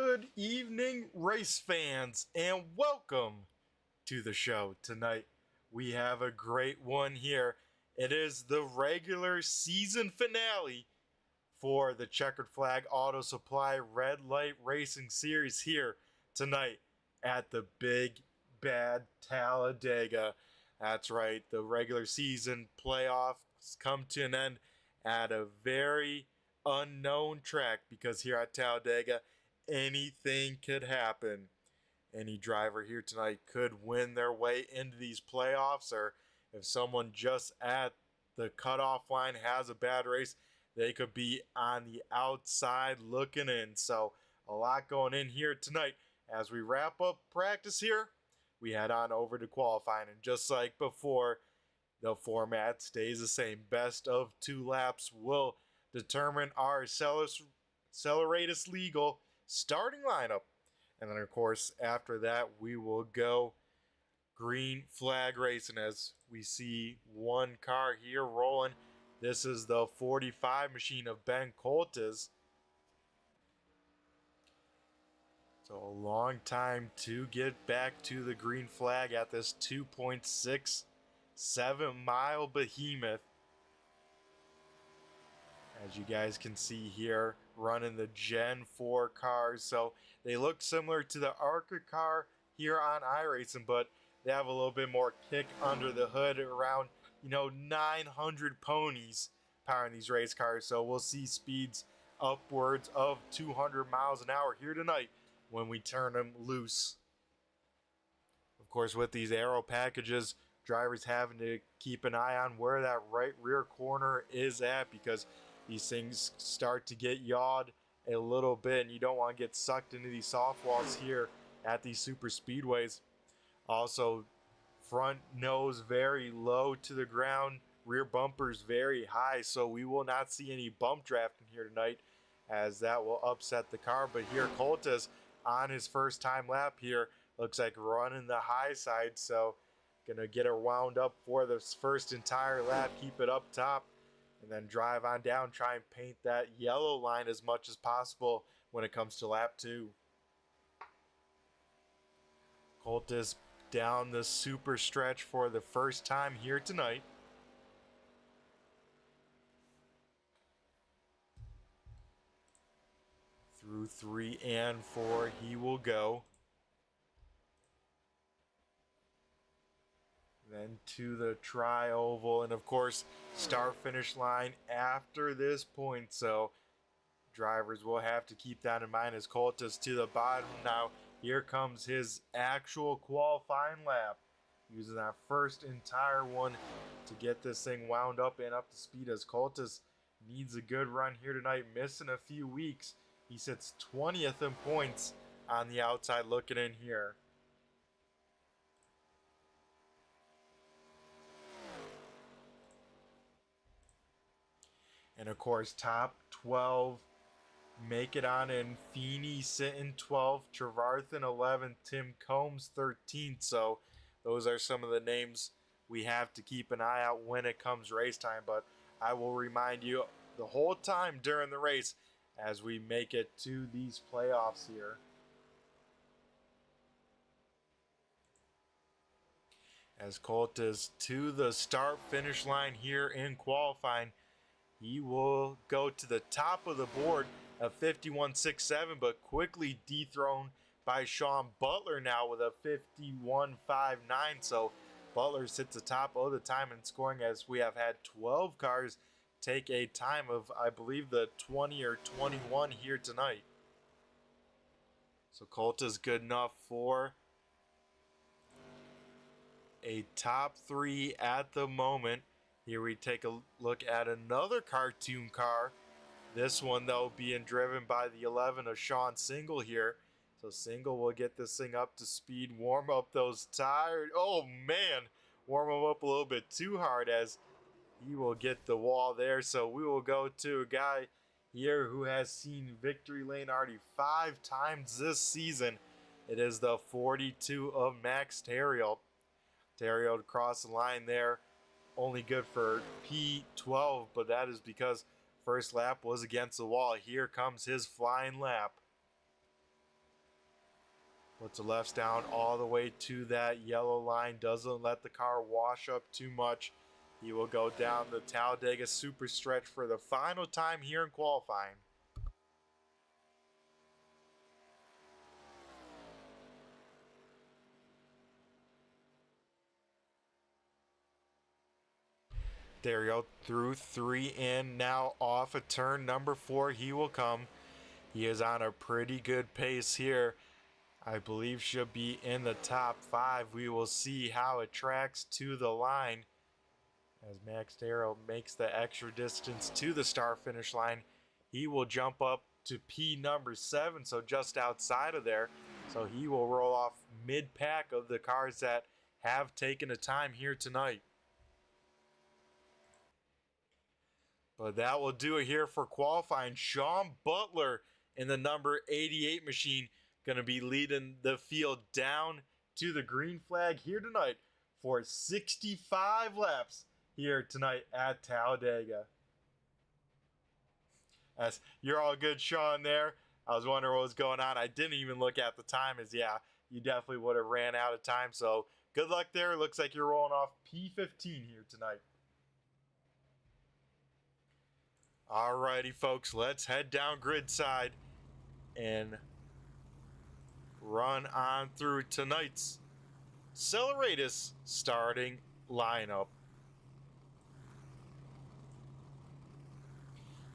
Good evening, race fans, and welcome to the show. Tonight, we have a great one here. It is the regular season finale for the Checkered Flag Auto Supply Red Light Racing Series here tonight at the Big Bad Talladega. That's right, the regular season playoffs come to an end at a very unknown track because here at Talladega, anything could happen. Any driver here tonight could win their way into these playoffs, or if someone just at the cutoff line has a bad race, they could be on the outside looking in. So a lot going in here tonight. As we wrap up practice here, we head on over to qualifying. And just like before, the format stays the same. Best of 2 laps will determine our Celeratus Legal starting lineup. And then, of course, after that, we will go green flag racing as we see one car here rolling. This is the 45 machine of Ben Coltes. So a long time to get back to the green flag at this 2.67 mile behemoth. As you guys can see here, running the Gen 4 cars. So they look similar to the ARCA car here on iRacing, but they have a little bit more kick under the hood, around 900 ponies powering these race cars. So we'll see speeds upwards of 200 miles an hour here tonight when we turn them loose. Of course, with these aero packages, drivers having to keep an eye on where that right rear corner is at, because these things start to get yawed a little bit and you don't want to get sucked into these soft walls here at these super speedways. Also, front nose very low to the ground, rear bumpers very high, so we will not see any bump drafting here tonight, as that will upset the car. But here Coltes on his first time lap here looks like running the high side, so gonna get her wound up for this first entire lap, keep it up top, and then drive on down, try and paint that yellow line as much as possible when it comes to lap 2. Coltes down the super stretch for the first time here tonight. Through 3 and 4 he will go. Then to the tri-oval, and of course start finish line after this point, so drivers will have to keep that in mind as Coltes to the bottom. Now here comes his actual qualifying lap, using that first entire one to get this thing wound up and up to speed, as Coltes needs a good run here tonight, missing a few weeks. He sits 20th in points on the outside looking in here. And of course, top 12 make it on in. Feeney sitting 12th, Trevarthen 11th, Tim Combs 13th. So those are some of the names we have to keep an eye out when it comes race time. But I will remind you the whole time during the race as we make it to these playoffs here. As Coltes to the start finish line here in qualifying, he will go to the top of the board of 51.67, but quickly dethroned by Sean Butler now with a 51.59. So Butler sits atop of the time and scoring, as we have had 12 cars take a time of, I believe, the 20 or 21 here tonight. So Coltes good enough for a top 3 at the moment. Here we take a look at another cartoon car. This one, though, being driven by the 11 of Sean Single here. So Single will get this thing up to speed, warm up those tires. Oh, man, warm them up a little bit too hard, as he will get the wall there. So we will go to a guy here who has seen victory lane already 5 times this season. It is the 42 of Max Theriault. Theriault across the line there. Only good for P12, but that is because first lap was against the wall. Here comes his flying lap. Puts the lefts down all the way to that yellow line. Doesn't let the car wash up too much. He will go down the Talladega super stretch for the final time here in qualifying. There you go, through 3 in, now off of turn number 4 he will come. He is on a pretty good pace here. I believe should be in the top 5. We will see how it tracks to the line as Max Darrow makes the extra distance to the start finish line. He will jump up to P number 7, so just outside of there. So he will roll off mid-pack of the cars that have taken a time here tonight. But that will do it here for qualifying. Sean Butler in the number 88 machine going to be leading the field down to the green flag here tonight for 65 laps here tonight at Talladega. As you're all good, Sean, there. I was wondering what was going on. I didn't even look at the time, as yeah, you definitely would have ran out of time. So good luck there. Looks like you're rolling off P15 here tonight. Alrighty, folks, let's head down grid side and run on through tonight's Celeratus starting lineup.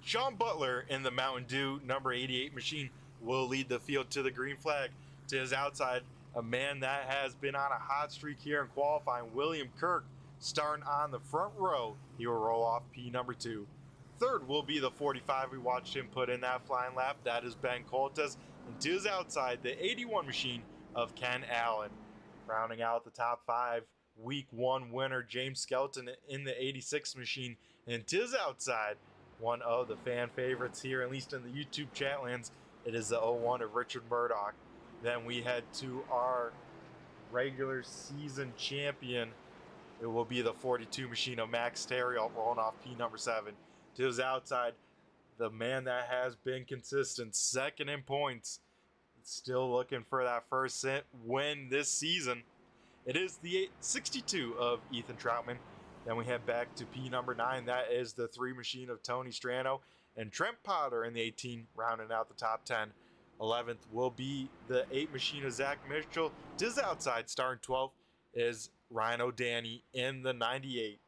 Sean Butler in the Mountain Dew number 88 machine will lead the field to the green flag. To his outside, a man that has been on a hot streak here in qualifying, William Kirk, starting on the front row. He will roll off P number 2. Third will be the 45 we watched him put in that flying lap. That is Ben Coltes. And to his outside, the 81 machine of Ken Allen. Rounding out the top 5, week 1 winner James Skelton in the 86 machine. And to his outside, one of the fan favorites here, at least in the YouTube chat lands, it is the 01 of Richard Murdoch. Then we head to our regular season champion. It will be the 42 machine of Max Terrio rolling off P number 7. To his outside, the man that has been consistent, second in points, still looking for that first win this season. It is the 62 of Ethan Troutman. Then we head back to P number 9. That is the 3 machine of Tony Strano and Trent Potter in the 18, rounding out the top 10. 11th will be the 8 machine of Zach Mitchell. To his outside, starting 12th is Rhino Danny in the 98.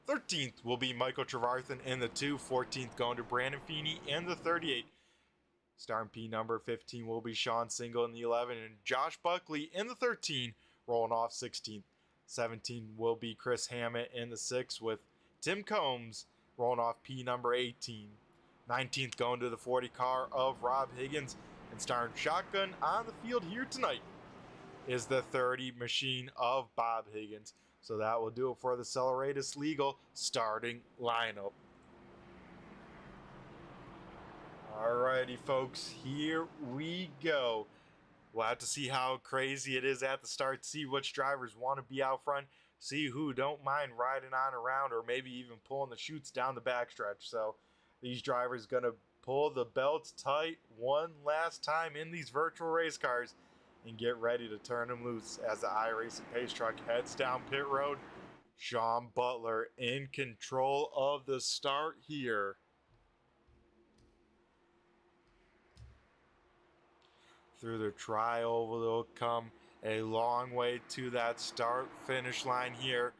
13th will be Michael Trevarthen in the 2. 14th going to Brandon Feeney in the 38. Starting P number 15 will be Sean Single in the 11. And Josh Buckley in the 13, rolling off 16th. 17 will be Chris Hammett in the 6 with Tim Combs rolling off P number 18. 19th going to the 40 car of Rob Higgins. And starting shotgun on the field here tonight is the 30 machine of Bob Higgins. So that will do it for the Celeratus Legal starting lineup. Alrighty, folks, here we go. We'll have to see how crazy it is at the start, see which drivers want to be out front, see who don't mind riding on around or maybe even pulling the chutes down the backstretch. So these drivers going to pull the belts tight one last time in these virtual race cars and get ready to turn them loose as the iRacing Pace Truck heads down pit road. Sean Butler in control of the start here. Through the tri-oval, they'll come a long way to that start finish line here.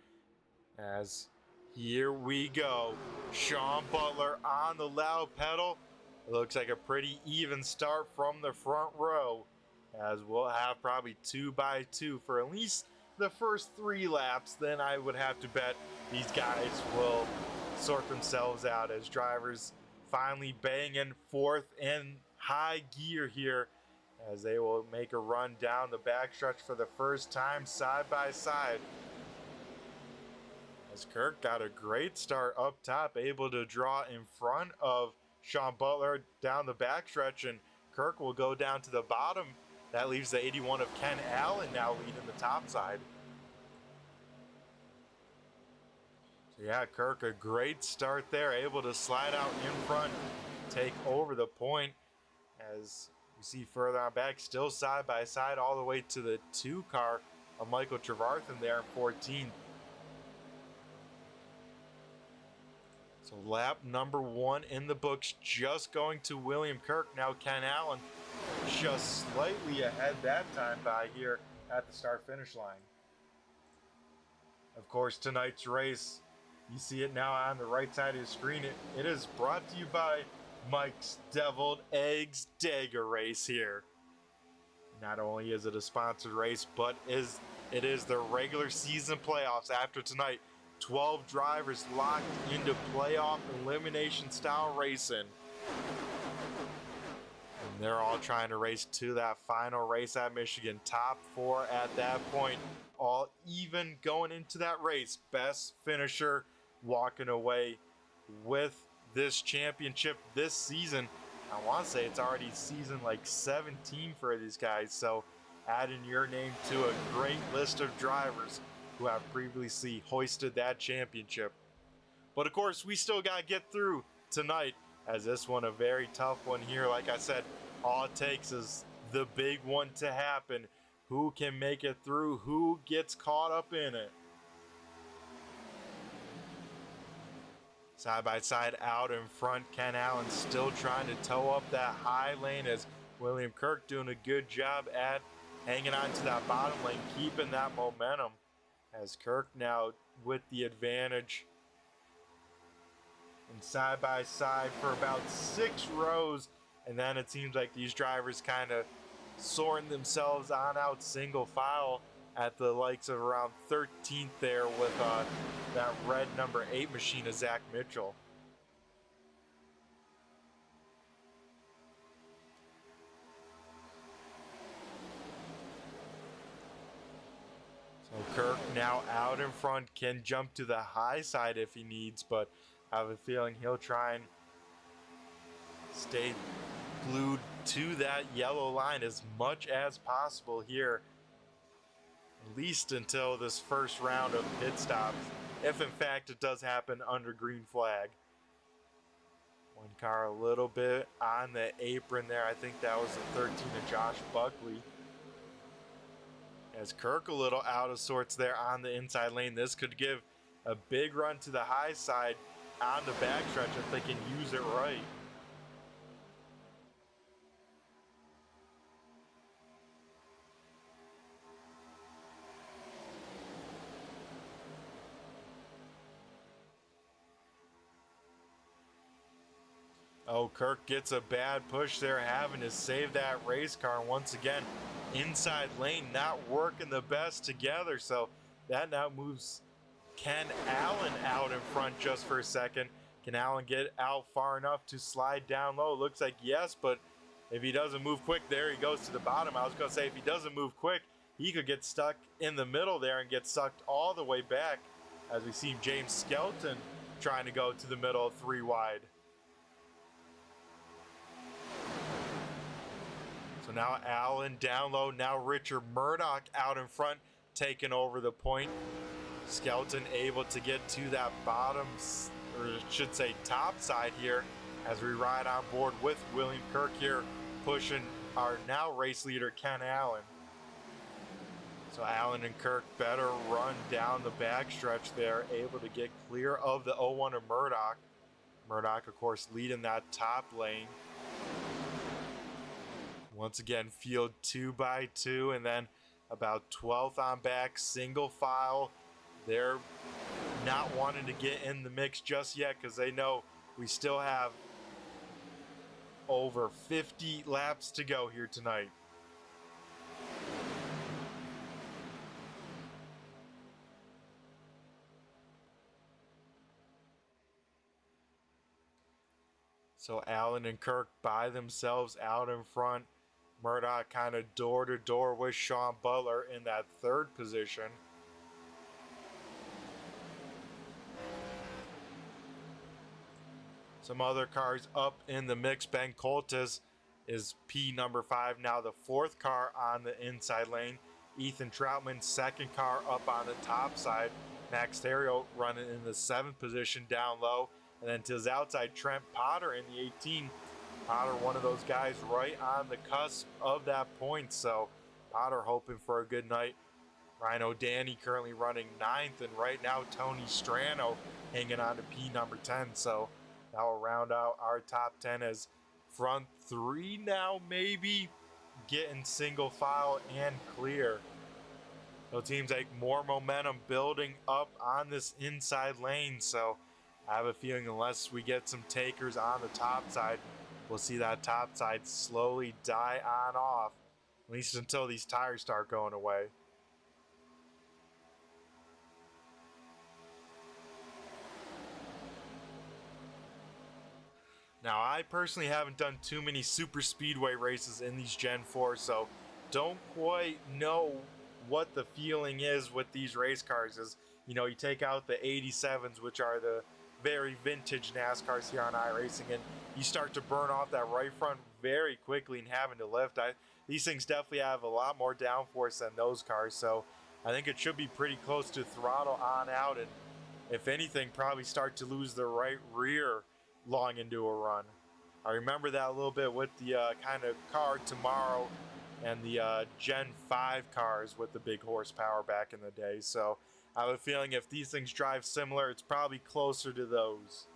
As here we go. Sean Butler on the loud pedal. It looks like a pretty even start from the front row, as we'll have probably 2x2 for at least the first 3 laps. Then I would have to bet these guys will sort themselves out as drivers finally banging forth in high gear here, as they will make a run down the backstretch for the first time side by side. As Kirk got a great start up top, able to draw in front of Sean Butler down the backstretch, and Kirk will go down to the bottom. That leaves the 81 of Ken Allen now leading the top side. So yeah, Kirk, a great start there, able to slide out in front, take over the point, as We see further on back, still side by side, all the way to the 2 car of Michael Trevarthen there in 14th. So lap number 1 in the books, just going to William Kirk. Now Ken Allen just slightly ahead that time by here at the start-finish line. Of course, tonight's race, you see it now on the right side of the screen. It is brought to you by Mike's Deviled Eggs Dagger Race here. Not only is it a sponsored race, but it is the regular season playoffs. After tonight, 12 drivers locked into playoff elimination style racing. And they're all trying to race to that final race at Michigan. Top 4 at that point, all even going into that race. Best finisher walking away with this championship this season. I want to say it's already season like 17 for these guys. So adding your name to a great list of drivers who have previously hoisted that championship. But of course, we still got to get through tonight, as this one a very tough one here. Like I said, all it takes is the big one to happen. Who can make it through? Who gets caught up in it? Side by side out in front, Ken Allen still trying to tow up that high lane, as William Kirk doing a good job at hanging on to that bottom lane, keeping that momentum. As Kirk now with the advantage. And side by side for about 6 rows. And then it seems like these drivers kind of sorting themselves on out single file at the likes of around 13th there with that red number 8 machine of Zach Mitchell. So Kirk now out in front, can jump to the high side if he needs, but I have a feeling he'll try and stay glued to that yellow line as much as possible here, at least until this first round of pit stops, if in fact it does happen under green flag. One car a little bit on the apron there. I think that was the 13 of Josh Buckley. As Kirk a little out of sorts there on the inside lane. This could give a big run to the high side on the backstretch if they can use it right. Oh, Kirk gets a bad push there, having to save that race car. And once again, inside lane not working the best together. So that now moves Ken Allen out in front just for a second. Can Allen get out far enough to slide down low? Looks like yes, but if he doesn't move quick, there he goes to the bottom. I was going to say, if he doesn't move quick, he could get stuck in the middle there and get sucked all the way back, as we see James Skelton trying to go to the middle of 3 wide. So now Allen down low. Now Richard Murdoch out in front, taking over the point. Skelton able to get to that bottom, or I should say top side here, as we ride on board with William Kirk here, pushing our now race leader Ken Allen. So Allen and Kirk better run down the backstretch there, able to get clear of the 01 of Murdoch. Murdoch, of course, leading that top lane. Once again, field 2 by 2, and then about 12th on back, single file. They're not wanting to get in the mix just yet because they know we still have over 50 laps to go here tonight. So Allen and Kirk by themselves out in front. Murdoch kind of door to door with Sean Butler in that 3rd position. Some other cars up in the mix. Ben Coltis is P number 5, now the 4th car on the inside lane. Ethan Troutman, 2nd car up on the top side. Max Theriot running in the 7th position down low. And then to his outside, Trent Potter in the 18 Potter, one of those guys right on the cusp of that point. So Potter hoping for a good night. Ryan O'Danny currently running 9th, and right now Tony Strano hanging on to P number 10. So that will round out our top 10 as front 3 now maybe getting single file and clear. So it seems like more momentum building up on this inside lane. So I have a feeling unless we get some takers on the top side, we'll see that top side slowly die on off, at least until these tires start going away. Now, I personally haven't done too many super speedway races in these Gen 4, so don't quite know what the feeling is with these race cars. Is, you know, you take out the 87s, which are the very vintage NASCARs here on iRacing, and you start to burn off that right front very quickly and having to lift. These things definitely have a lot more downforce than those cars, so I think it should be pretty close to throttle on out, and if anything, probably start to lose the right rear long into a run. I remember that a little bit with the kind of car tomorrow and the Gen 5 cars with the big horsepower back in the day. So I have a feeling if these things drive similar, it's probably closer to those.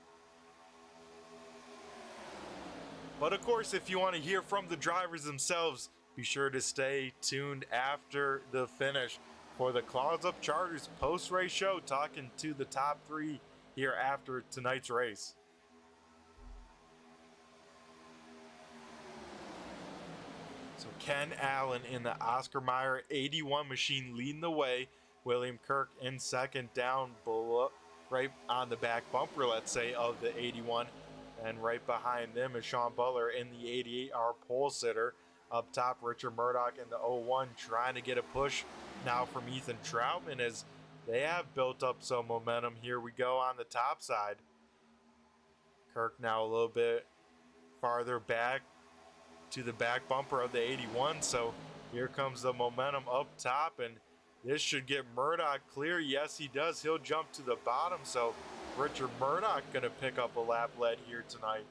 But of course, if you want to hear from the drivers themselves, be sure to stay tuned after the finish for the Claws Up Charters post-race show, talking to the top 3 here after tonight's race. So Ken Allen in the Oscar Mayer 81 machine leading the way. William Kirk in second, down below, right on the back bumper, let's say, of the 81. And right behind them is Sean Butler in the 88, our pole sitter. Up top, Richard Murdoch in the 01 trying to get a push now from Ethan Troutman as they have built up some momentum. Here we go on the top side. Kirk now a little bit farther back to the back bumper of the 81. So here comes the momentum up top, and this should get Murdoch clear. Yes, he does. He'll jump to the bottom. So Richard Murdoch going to pick up a lap lead here tonight.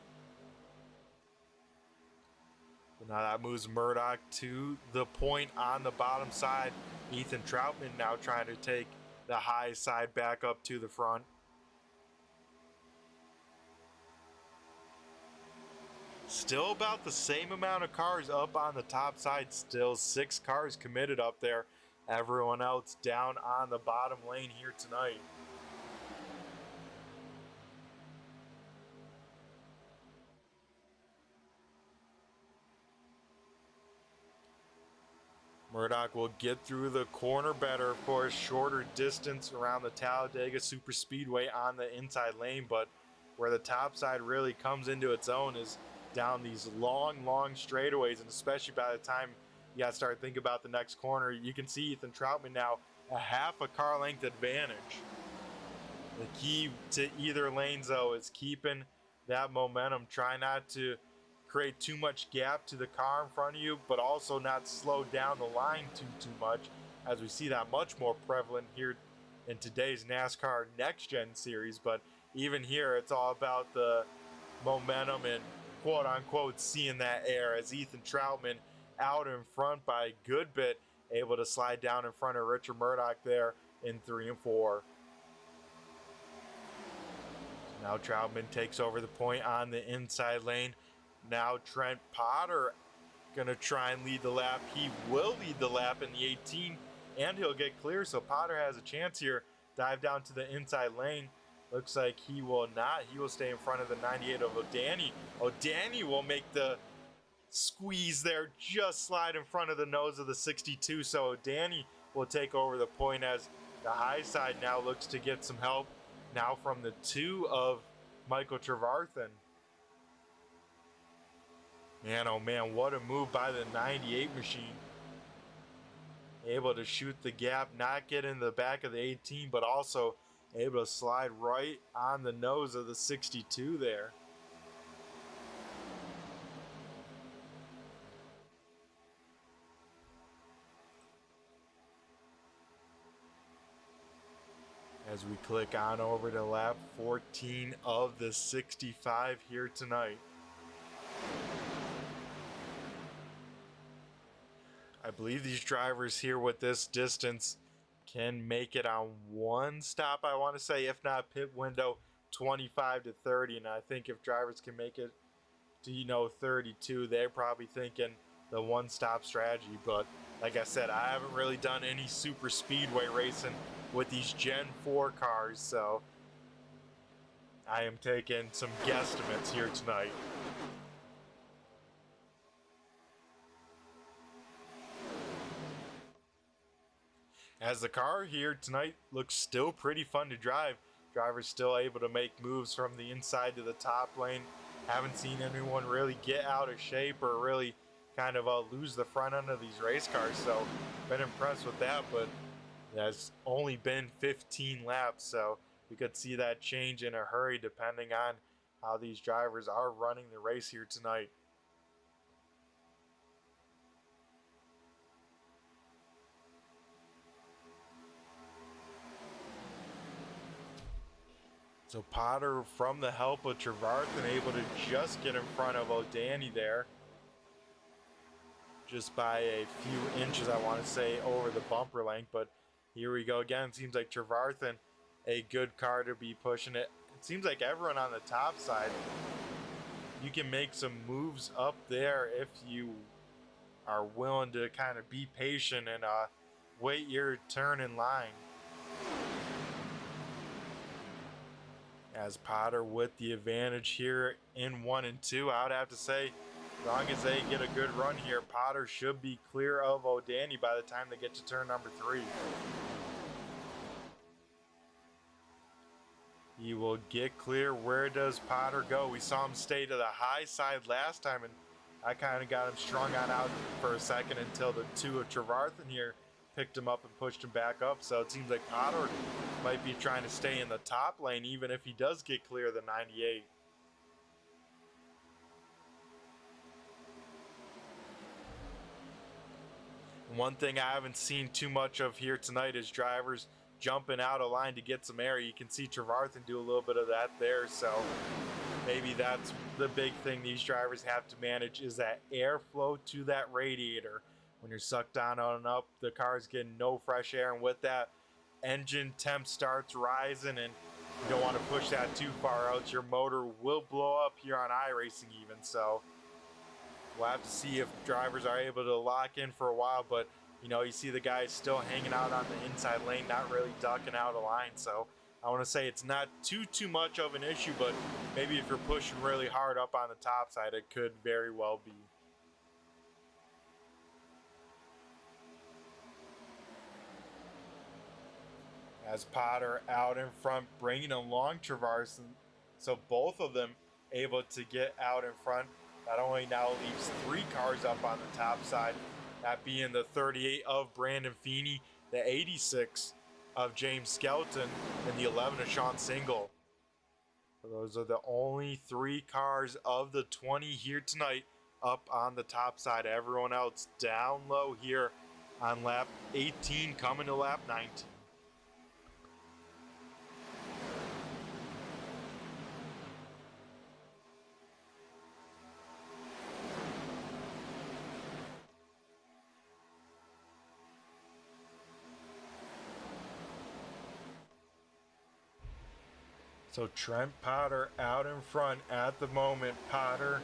Now that moves Murdoch to the point on the bottom side. Ethan Troutman now trying to take the high side back up to the front. Still about the same amount of cars up on the top side. Still 6 cars committed up there. Everyone else down on the bottom lane here tonight. Murdoch will get through the corner better, of course, shorter distance around the Talladega Superspeedway on the inside lane, but where the top side really comes into its own is down these long straightaways, and especially by the time you got to start thinking about the next corner, you can see Ethan Troutman now a half a car length advantage. The key to either lanes, though, is keeping that momentum. Try not to create too much gap to the car in front of you, but also not slow down the line too much, as we see that much more prevalent here in today's NASCAR Next Gen series. But even here, it's all about the momentum and quote unquote seeing that air, as Ethan Troutman out in front by a good bit, able to slide down in front of Richard Murdoch there in 3 and 4. Now Troutman takes over the point on the inside lane. Now Trent Potter gonna try and lead the lap. He will lead the lap in the 18, and he'll get clear, so Potter has a chance here. Dive down to the inside lane. Looks like he will not. He will stay in front of the 98 of O'Danny. O'Danny will make the squeeze there, just slide in front of the nose of the 62, so O'Danny will take over the point as the high side now looks to get some help now from the 2 of Michael Trevarthen. Man, oh man, what a move by the 98 machine. Able to shoot the gap, not get in the back of the 18, but also able to slide right on the nose of the 62 there. As we click on over to lap 14 of the 65 here tonight. I believe these drivers here with this distance can make it on one stop, I want to say, if not pit window 25 to 30. And I think if drivers can make it to 32, they're probably thinking the one stop strategy. But like I said, I haven't really done any super speedway racing with these Gen 4 cars, so I am taking some guesstimates here tonight. As the car here tonight looks still pretty fun to drive. Drivers still able to make moves from the inside to the top lane. Haven't seen anyone really get out of shape or really kind of lose the front end of these race cars, so been impressed with that. But it has only been 15 laps, so we could see that change in a hurry depending on how these drivers are running the race here tonight. So Potter from the help of Trevarthen able to just get in front of O'Danny there. Just by a few inches, I want to say, over the bumper length. But here we go again. It seems like Trevarthen, a good car to be pushing it. It seems like everyone on the top side, you can make some moves up there if you are willing to kind of be patient and wait your turn in line. As Potter with the advantage here in 1 and 2, I would have to say, as long as they get a good run here, Potter should be clear of O'Danny by the time they get to turn number 3. He will get clear. Where does Potter go? We saw him stay to the high side last time, and I kind of got him strung on out for a second until the 2 of Trevarthen here picked him up and pushed him back up. So it seems like Potter might be trying to stay in the top lane even if he does get clear of the 98. One thing I haven't seen too much of here tonight is drivers jumping out of line to get some air. You can see Trevarthen do a little bit of that there, so maybe that's the big thing these drivers have to manage, is that airflow to that radiator. When you're sucked down and up, the car's getting no fresh air, and with that, engine temp starts rising, and you don't want to push that too far out. Your motor will blow up here on iRacing even, so we'll have to see if drivers are able to lock in for a while. But you see the guys still hanging out on the inside lane, not really ducking out of line. So I want to say it's not too much of an issue, but maybe if you're pushing really hard up on the top side, it could very well be. As Potter out in front, bringing along Trevarthen, so both of them able to get out in front. Not only now leaves 3 cars up on the top side, that being the 38 of Brandon Feeney, the 86 of James Skelton, and the 11 of Sean Single. So those are the only 3 cars of the 20 here tonight up on the top side. Everyone else down low here on lap 18 coming to lap 19. So Trent Potter out in front at the moment. Potter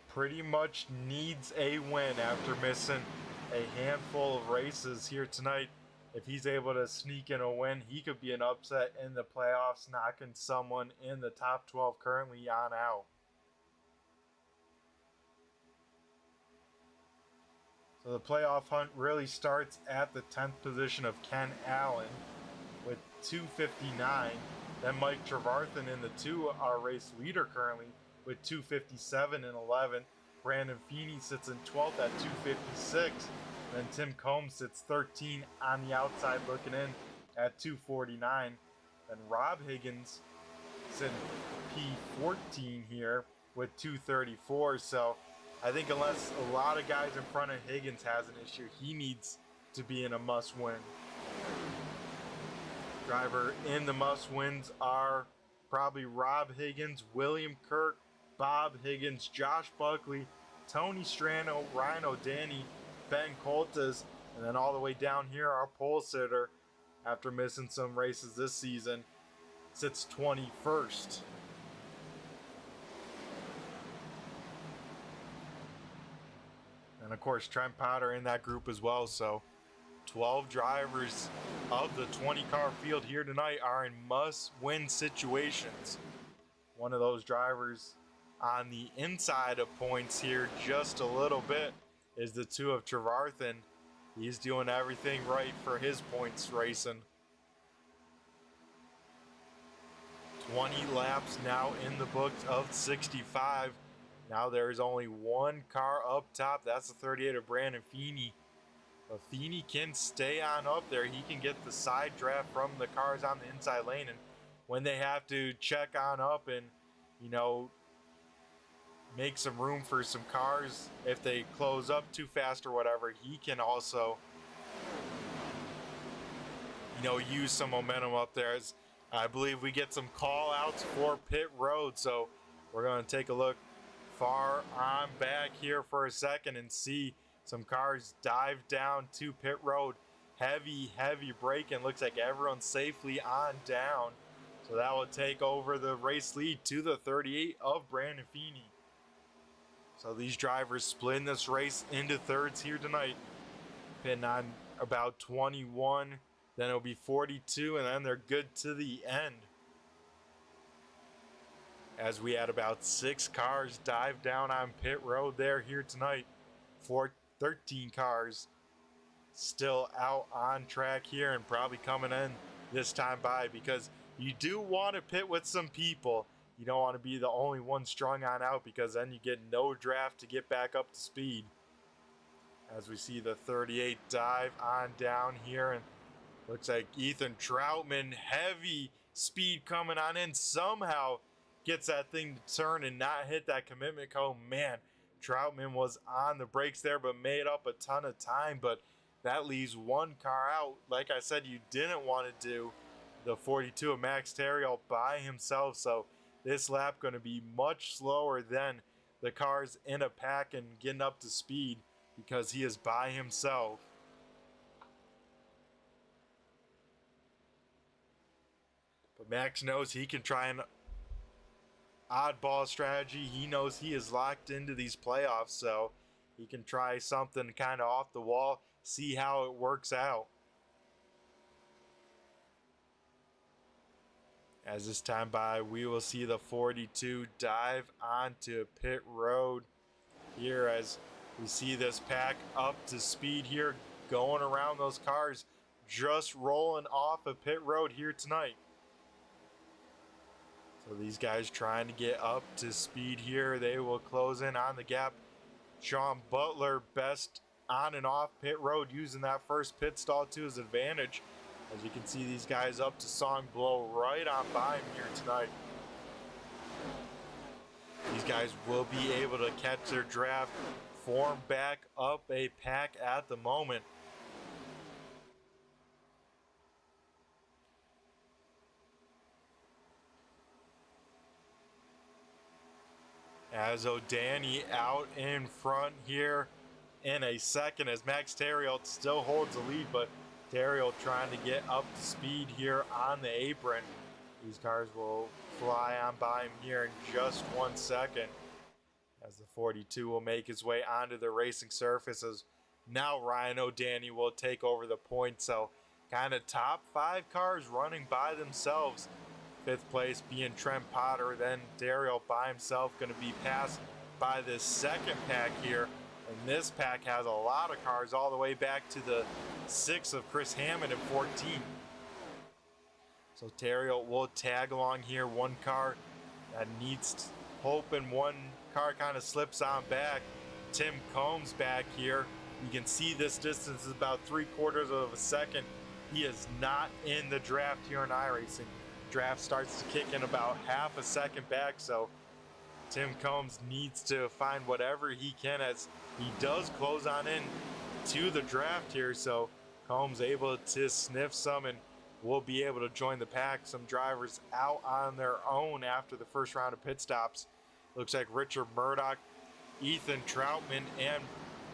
pretty much needs a win after missing a handful of races here tonight. If he's able to sneak in a win, he could be an upset in the playoffs, knocking someone in the top 12 currently on out. So the playoff hunt really starts at the 10th position of Ken Allen with 259. Then Mike Trevarthen in the 2, our race leader currently, with 257 and 11. Brandon Feeney sits in 12th at 256. Then Tim Combs sits 13 on the outside looking in at 249. Then Rob Higgins sits P14 here with 234. So I think unless a lot of guys in front of Higgins has an issue, he needs to be in a must-win. Driver in the must-wins are probably Rob Higgins, William Kirk, Bob Higgins, Josh Buckley, Tony Strano, Ryan O'Danny, Ben Coltes, and then all the way down here, our pole sitter, after missing some races this season, sits 21st. And of course, Trent Potter in that group as well. So 12 drivers of the 20 car field here tonight are in must-win situations. One of those drivers on the inside of points here just a little bit is the two of Trevarthen. He's doing everything right for his points racing. 20 laps now in the books of 65. Now there's only one car up top. That's the 38 of Brandon Feeney. But Feeney can stay on up there. He can get the side draft from the cars on the inside lane. And when they have to check on up and, you know, make some room for some cars, if they close up too fast or whatever, he can also, you know, use some momentum up there. As I believe we get some call outs for pit road. So we're going to take a look far on back here for a second and see some cars dive down to pit road. Heavy braking. Looks like everyone's safely on down. So that will take over the race lead to the 38 of Brandon Feeney. So these drivers splitting this race into thirds here tonight. Pitting on about 21. Then it'll be 42, and then they're good to the end. As we had about 6 cars dive down on pit road there here tonight. 13 cars still out on track here and probably coming in this time by, because you do want to pit with some people. You don't want to be the only one strung on out, because then you get no draft to get back up to speed. As we see the 38 dive on down here, and looks like Ethan Troutman, heavy speed coming on in, somehow gets that thing to turn and not hit that commitment cone. Man, Troutman was on the brakes there, but made up a ton of time. But that leaves one car out. Like I said, you didn't want to do the 42 of Max Theriault by himself. So this lap going to be much slower than the cars in a pack and getting up to speed, because he is by himself. But Max knows he can try an oddball strategy. He knows he is locked into these playoffs, so he can try something kind of off the wall, see how it works out. As this time by, we will see the 42 dive onto pit road here, as we see this pack up to speed here, going around those cars, just rolling off of pit road here tonight. So these guys trying to get up to speed here. They will close in on the gap. Sean Butler best on and off pit road, using that first pit stall to his advantage. As you can see, these guys up to song blow right on by him here tonight. These guys will be able to catch their draft, form back up a pack at the moment. As O'Danny out in front here in a second, as Max Theriault still holds the lead, but Theriault trying to get up to speed here on the apron. These cars will fly on by him here in just 1 second, as the 42 will make his way onto the racing surfaces. Now Ryan O'Danny will take over the point, so kind of top 5 cars running by themselves. 5th place being Trent Potter, then Theriault by himself, going to be passed by this second pack here. And this pack has a lot of cars all the way back to the 6 of Chris Hammond in 14. So Theriault will tag along here. One car that needs hope, and one car kind of slips on back. Tim Combs back here. You can see this distance is about 3/4 of a second. He is not in the draft here in iRacing. Draft starts to kick in about half a second back, so Tim Combs needs to find whatever he can, as he does close on in to the draft here. So Combs able to sniff some and will be able to join the pack. Some drivers out on their own after the first round of pit stops. Looks like Richard Murdoch Ethan Troutman and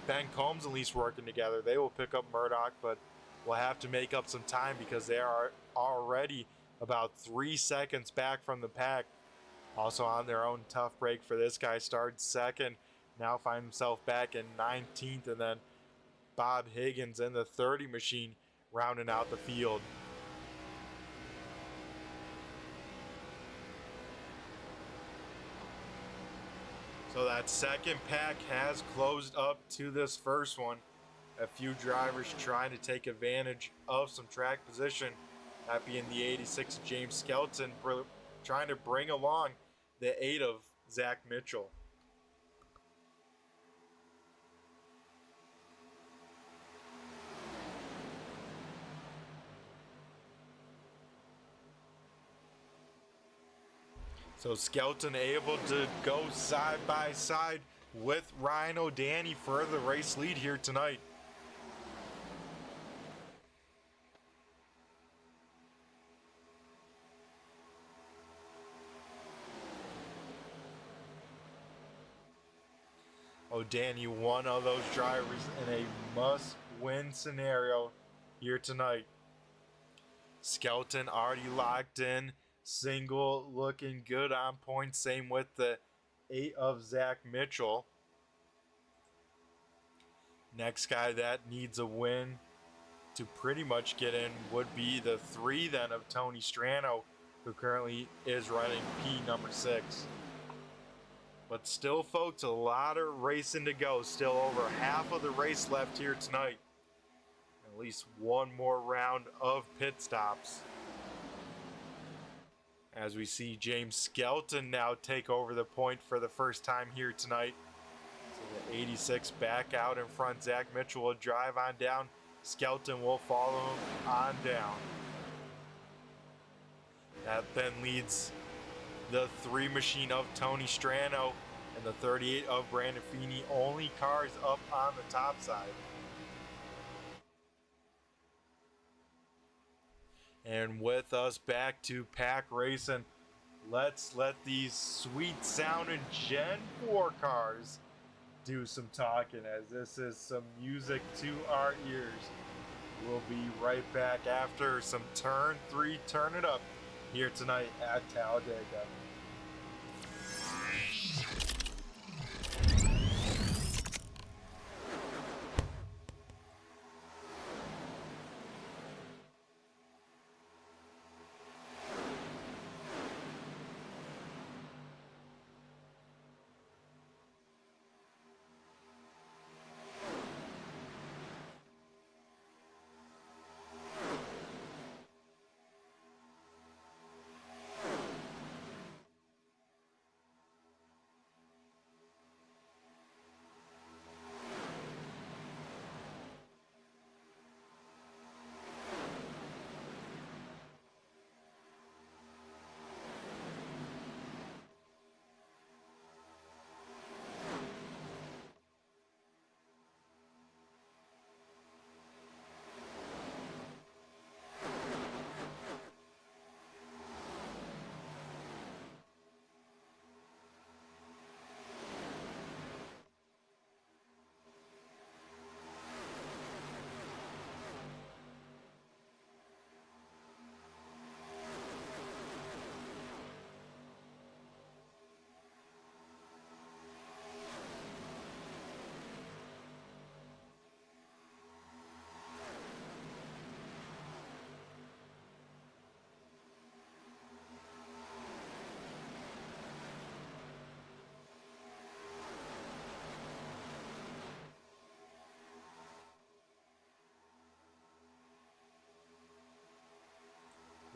Ben Combs at least working together. They will pick up Murdoch, but will have to make up some time because they are already about 3 seconds back from the pack. Also on their own tough break for this guy. Started second, now find himself back in 19th, and then Bob Higgins in the 30 machine rounding out the field. So that second pack has closed up to this first one. A few drivers trying to take advantage of some track position. That being the 86 James Skelton, trying to bring along the 8 of Zach Mitchell. So Skelton able to go side by side with Ryan O'Danny for the race lead here tonight. O'Danny, one of those drivers in a must-win scenario here tonight. Skelton already locked in. Single looking good on point. Same with the 8 of Zach Mitchell. Next guy that needs a win to pretty much get in would be the 3 then of Tony Strano, who currently is running P number 6. But still, folks, a lot of racing to go. Still over half of the race left here tonight. At least one more round of pit stops. As we see James Skelton now take over the point for the first time here tonight. So the 86 back out in front. Zach Mitchell will drive on down. Skelton will follow him on down. That then leads the 3 machine of Tony Strano and the 38 of Brandon Feeney. Only cars up on the top side. And with us back to pack racing, let's let these sweet sounding Gen 4 cars do some talking, as this is some music to our ears. We'll be right back after some turn 3 turn it up here tonight at Talladega.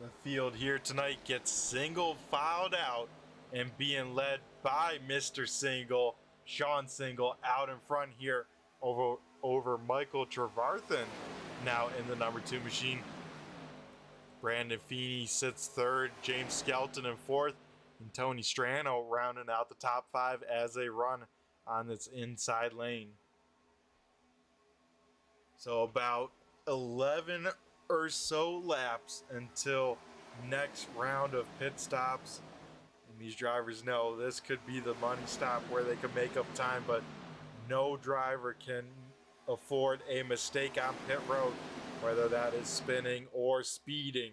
The field here tonight gets single filed out and being led by Mr. Single, Sean Single, out in front here over Michael Trevarthen, now in the number 2 machine. Brandon Feeney sits 3rd, James Skelton in 4th, and Tony Strano rounding out the top 5 as they run on this inside lane. So about 11 or so laps until next round of pit stops. And And these drivers know this could be the money stop where they can make up time, but no driver can afford a mistake on pit road, whether that is spinning or speeding.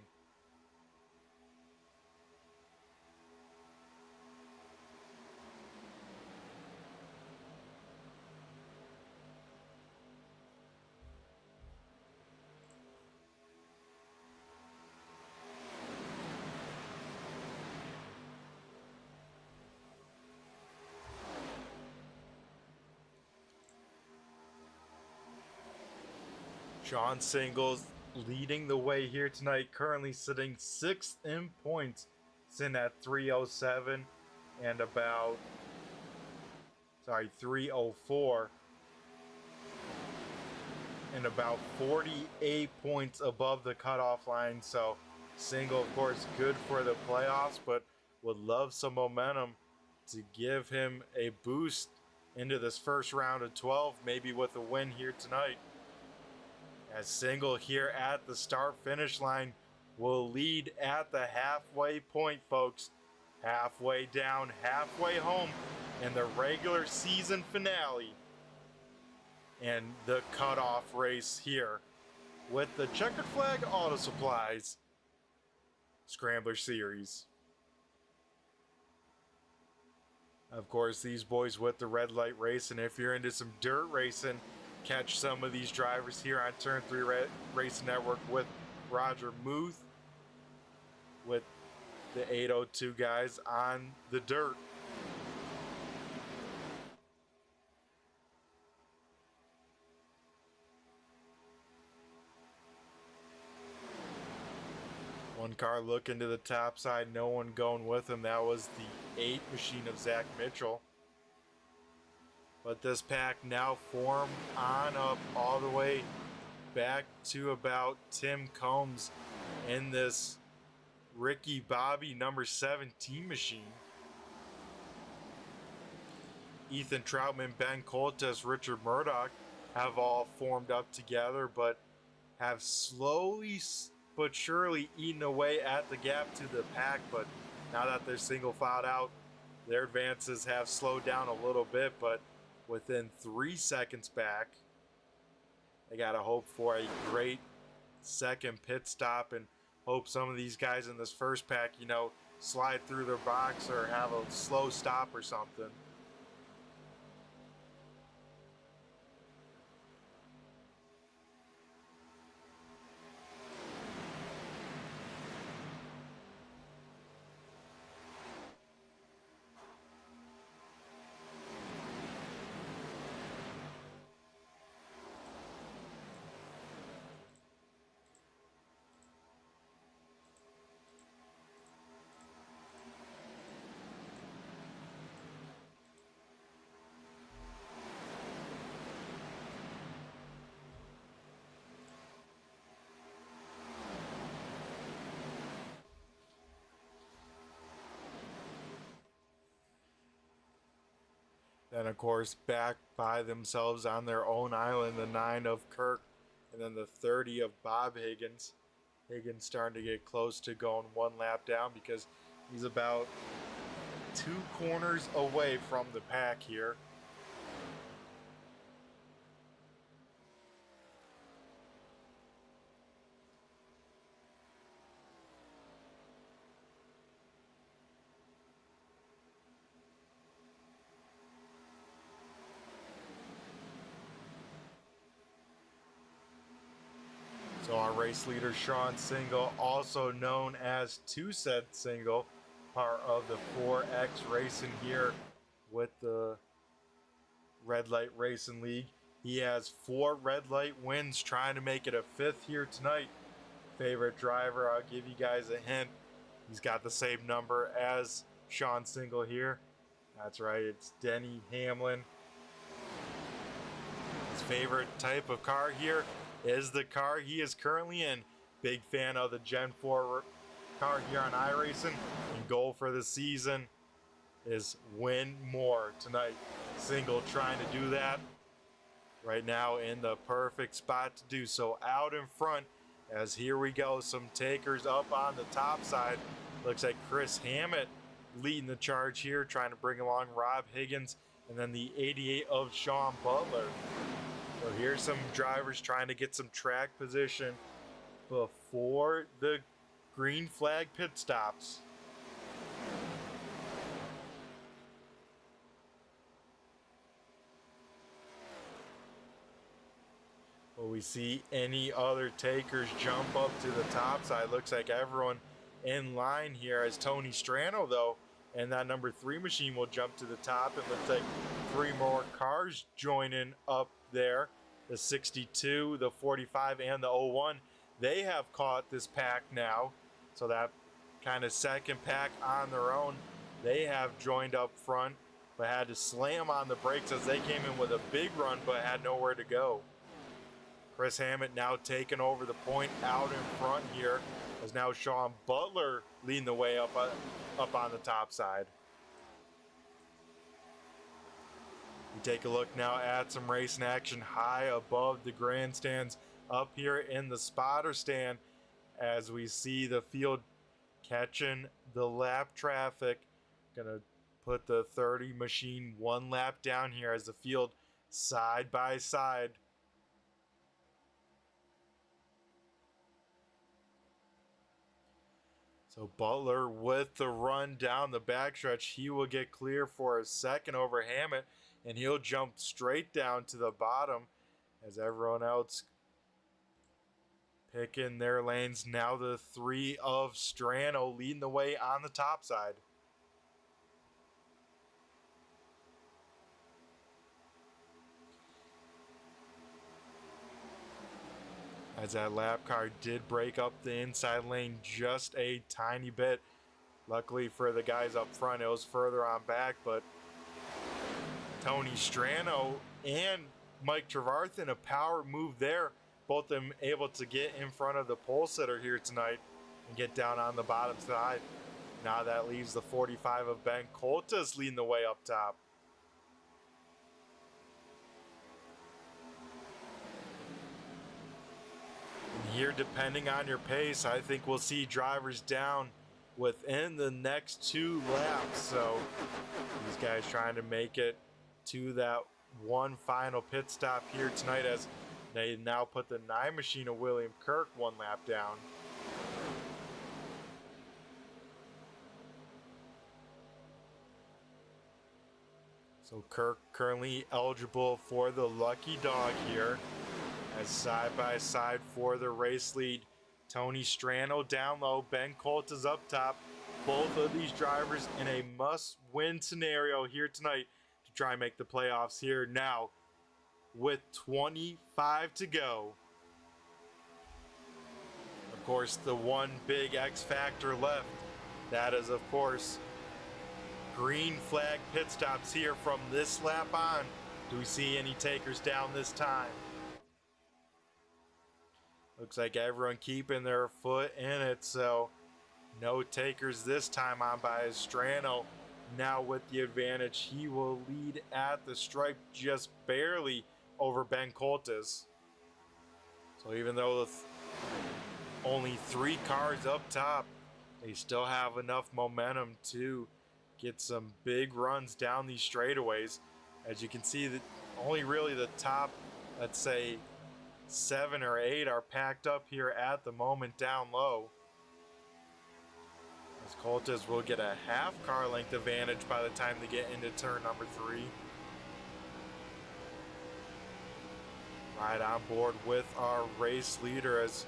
Sean Singles leading the way here tonight, currently sitting 6th in points, sitting at 307 and about 304 and about 48 points above the cutoff line. So Single, of course, good for the playoffs, but would love some momentum to give him a boost into this first round of 12, maybe with a win here tonight. As Single here at the start-finish line will lead at the halfway point, folks. Halfway down, halfway home in the regular season finale. And the cutoff race here with the Checkered Flag Auto Supplies Scrambler Series. Of course, these boys with the red light race, and if you're into some dirt racing, catch some of these drivers here on Turn 3 Racing Network with Roger Muth, with the 802 guys on the dirt. One car looking to the top side, no one going with him. That was the 8 machine of Zach Mitchell. But this pack now formed on up all the way back to about Tim Combs in this Ricky Bobby number 17 machine. Ethan Troutman, Ben Coltes, Richard Murdoch have all formed up together, but have slowly but surely eaten away at the gap to the pack. But now that they're single filed out, their advances have slowed down a little bit, but within 3 seconds back. They got to hope for a great second pit stop and hope some of these guys in this first pack, you know, slide through their box or have a slow stop or something. Then, of course, back by themselves on their own island, the 9 of Kirk, and then the 30 of Bob Higgins. Higgins starting to get close to going 1 lap down because he's about 2 corners away from the pack here. So our race leader, Sean Single, also known as Two Set Single, part of the 4X Racing here with the Red Light Racing League. He has 4 red light wins, trying to make it a 5th here tonight. Favorite driver, I'll give you guys a hint. He's got the same number as Sean Single here. That's right, it's Denny Hamlin. His favorite type of car here is the car he is currently in. Big fan of the Gen 4 car here on iRacing. And goal for the season is win more tonight. Single trying to do that right now in the perfect spot to do so. Out in front, as here we go, some takers up on the top side. Looks like Chris Hammett leading the charge here, trying to bring along Rob Higgins, and then the 88 of Sean Butler. So here's some drivers trying to get some track position before the green flag pit stops. Will we see any other takers jump up to the top side? Looks like everyone in line here, as Tony Strano though, and that number 3 machine will jump to the top. It looks like 3 more cars joining up there. The 62, the 45, and the 01. They have caught this pack now. So that kind of second pack on their own, they have joined up front, but had to slam on the brakes as they came in with a big run, but had nowhere to go. Chris Hammett now taking over the point out in front here, as now Sean Butler leading the way up on the top side. We take a look now at some racing action high above the grandstands up here in the spotter stand, as we see the field catching the lap traffic. Gonna put the 30 machine 1 lap down here as the field side by side. So Butler with the run down the backstretch, he will get clear for a second over Hammett, and he'll jump straight down to the bottom as everyone else picking their lanes. Now the 3 of Strano leading the way on the top side. As that lap car did break up the inside lane just a tiny bit. Luckily for the guys up front, it was further on back, but Tony Strano and Mike Trevarthen, a power move there. Both of them able to get in front of the pole sitter here tonight and get down on the bottom side. Now that leaves the 45 of Ben Coltas leading the way up top. Here, depending on your pace, I think we'll see drivers down within the next 2 laps. So these guys trying to make it to that one final pit stop here tonight, as they now put the 9 machine of William Kirk 1 lap down. So Kirk currently eligible for the lucky dog here, as side by side for the race lead. Tony Strano down low, Ben Colt is up top. Both of these drivers in a must-win scenario here tonight to try and make the playoffs here now with 25 to go. Of course, the one big X factor left, that is of course green flag pit stops here from this lap on. Do we see any takers down this time? Looks like everyone keeping their foot in it, so no takers this time on by Strano. Now with the advantage, he will lead at the stripe just barely over Ben Coltas. So even though only 3 cars up top, they still have enough momentum to get some big runs down these straightaways. As you can see, that only really the top, let's say 7 or 8 are packed up here at the moment down low. As Coltas will get a half car length advantage by the time they get into turn number 3. Right on board with our race leader, as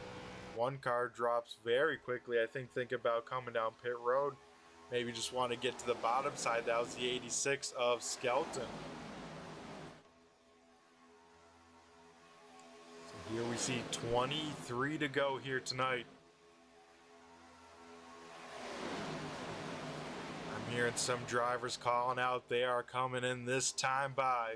one car drops very quickly. I think about coming down pit road. Maybe just want to get to the bottom side. That was the 86 of Skelton. Here we see 23 to go here tonight. I'm hearing some drivers calling out they are coming in this time by.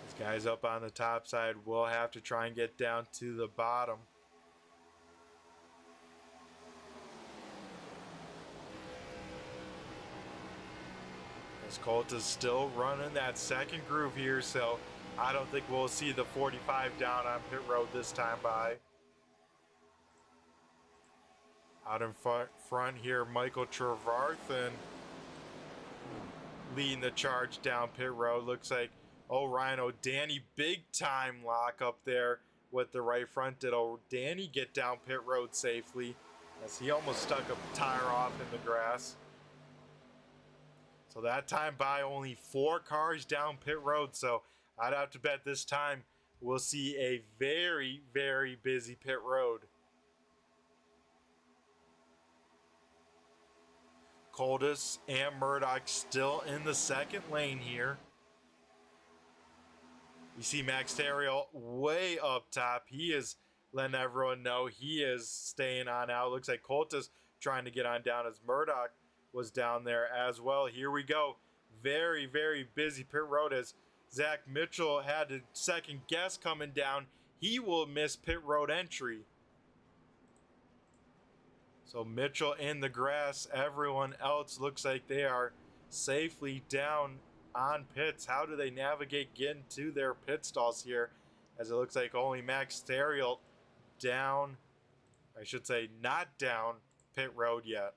These guys up on the top side will have to try and get down to the bottom. Colt is still running that second groove here, so I don't think we'll see the 45 down on pit road this time by. Out in front here, Michael Trevarthen leading the charge down pit road. Looks like Ryan O'Danny, big time lock up there with the right front. Did O'Danny get down pit road safely, as he almost stuck a tire off in the grass? So that time by only 4 cars down pit road. So I'd have to bet this time we'll see a very, very busy pit road. Coldus and Murdoch still in the second lane here. You see Max Terriel way up top. He is letting everyone know he is staying on out. Looks like Coultus trying to get on down as Murdoch was down there as well. Here we go. Very, very busy pit road as Zach Mitchell had a second guess coming down. He will miss pit road entry. So Mitchell in the grass. Everyone else looks like they are safely down on pits. How do they navigate getting to their pit stalls here? As it looks like only Max Theriault down, I should say not down pit road yet.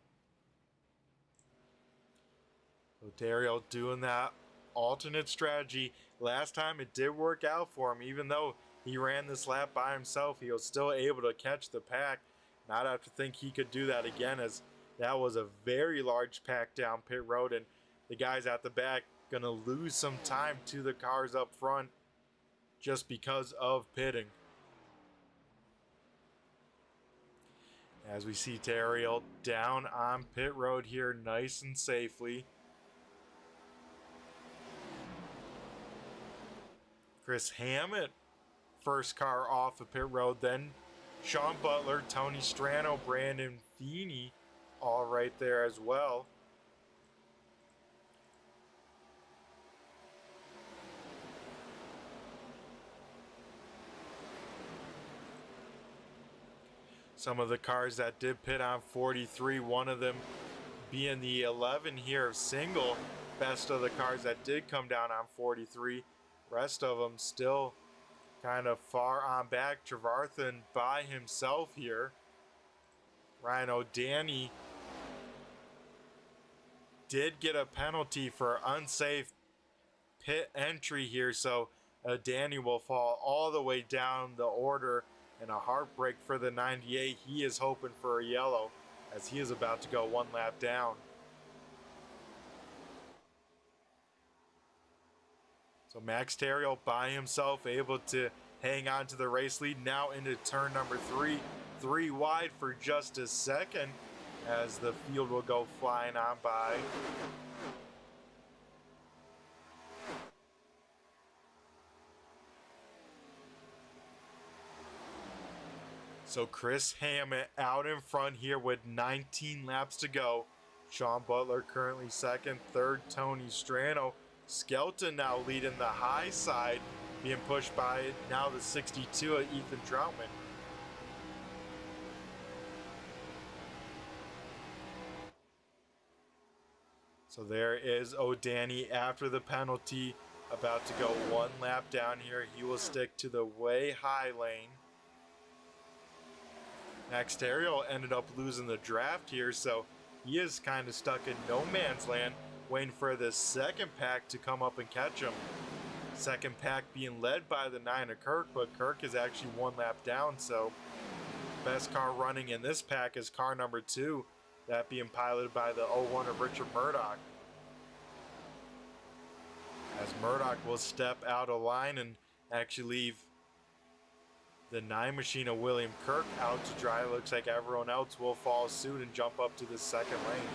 So Theriault doing that alternate strategy. Last time it did work out for him. Even though he ran this lap by himself, he was still able to catch the pack. Not have to think he could do that again, as that was a very large pack down pit road, and the guys at the back gonna lose some time to the cars up front just because of pitting. As we see Theriault down on pit road here nice and safely. Chris Hammett, first car off of pit road, then Sean Butler, Tony Strano, Brandon Feeney, all right there as well. Some of the cars that did pit on 43, one of them being the 11 here of Single, best of the cars that did come down on 43. Rest of them still kind of far on back. Trevarthen by himself here. Ryan O'Danny did get a penalty for unsafe pit entry here, so O'Danny will fall all the way down the order, and a heartbreak for the 98. He is hoping for a yellow as he is about to go one lap down. So Max Theriault by himself, able to hang on to the race lead. Now into turn number 3. 3 wide for just a second as the field will go flying on by. So Chris Hammett out in front here with 19 laps to go. Sean Butler currently second. Third, Tony Strano. Skelton now leading the high side, being pushed by now the 62 of Ethan Troutman. So there is O'Danny after the penalty, about to go one lap down here. He will stick to the way high lane. Max Theriault ended up losing the draft here, so he is kind of stuck in no man's land, waiting for the second pack to come up and catch him. Second pack being led by the 9 of Kirk, but Kirk is actually one lap down, so best car running in this pack is car number 2, that being piloted by the 01 of Richard Murdoch. As Murdoch will step out of line and actually leave the 9 machine of William Kirk out to dry. Looks like everyone else will follow suit and jump up to the second lane.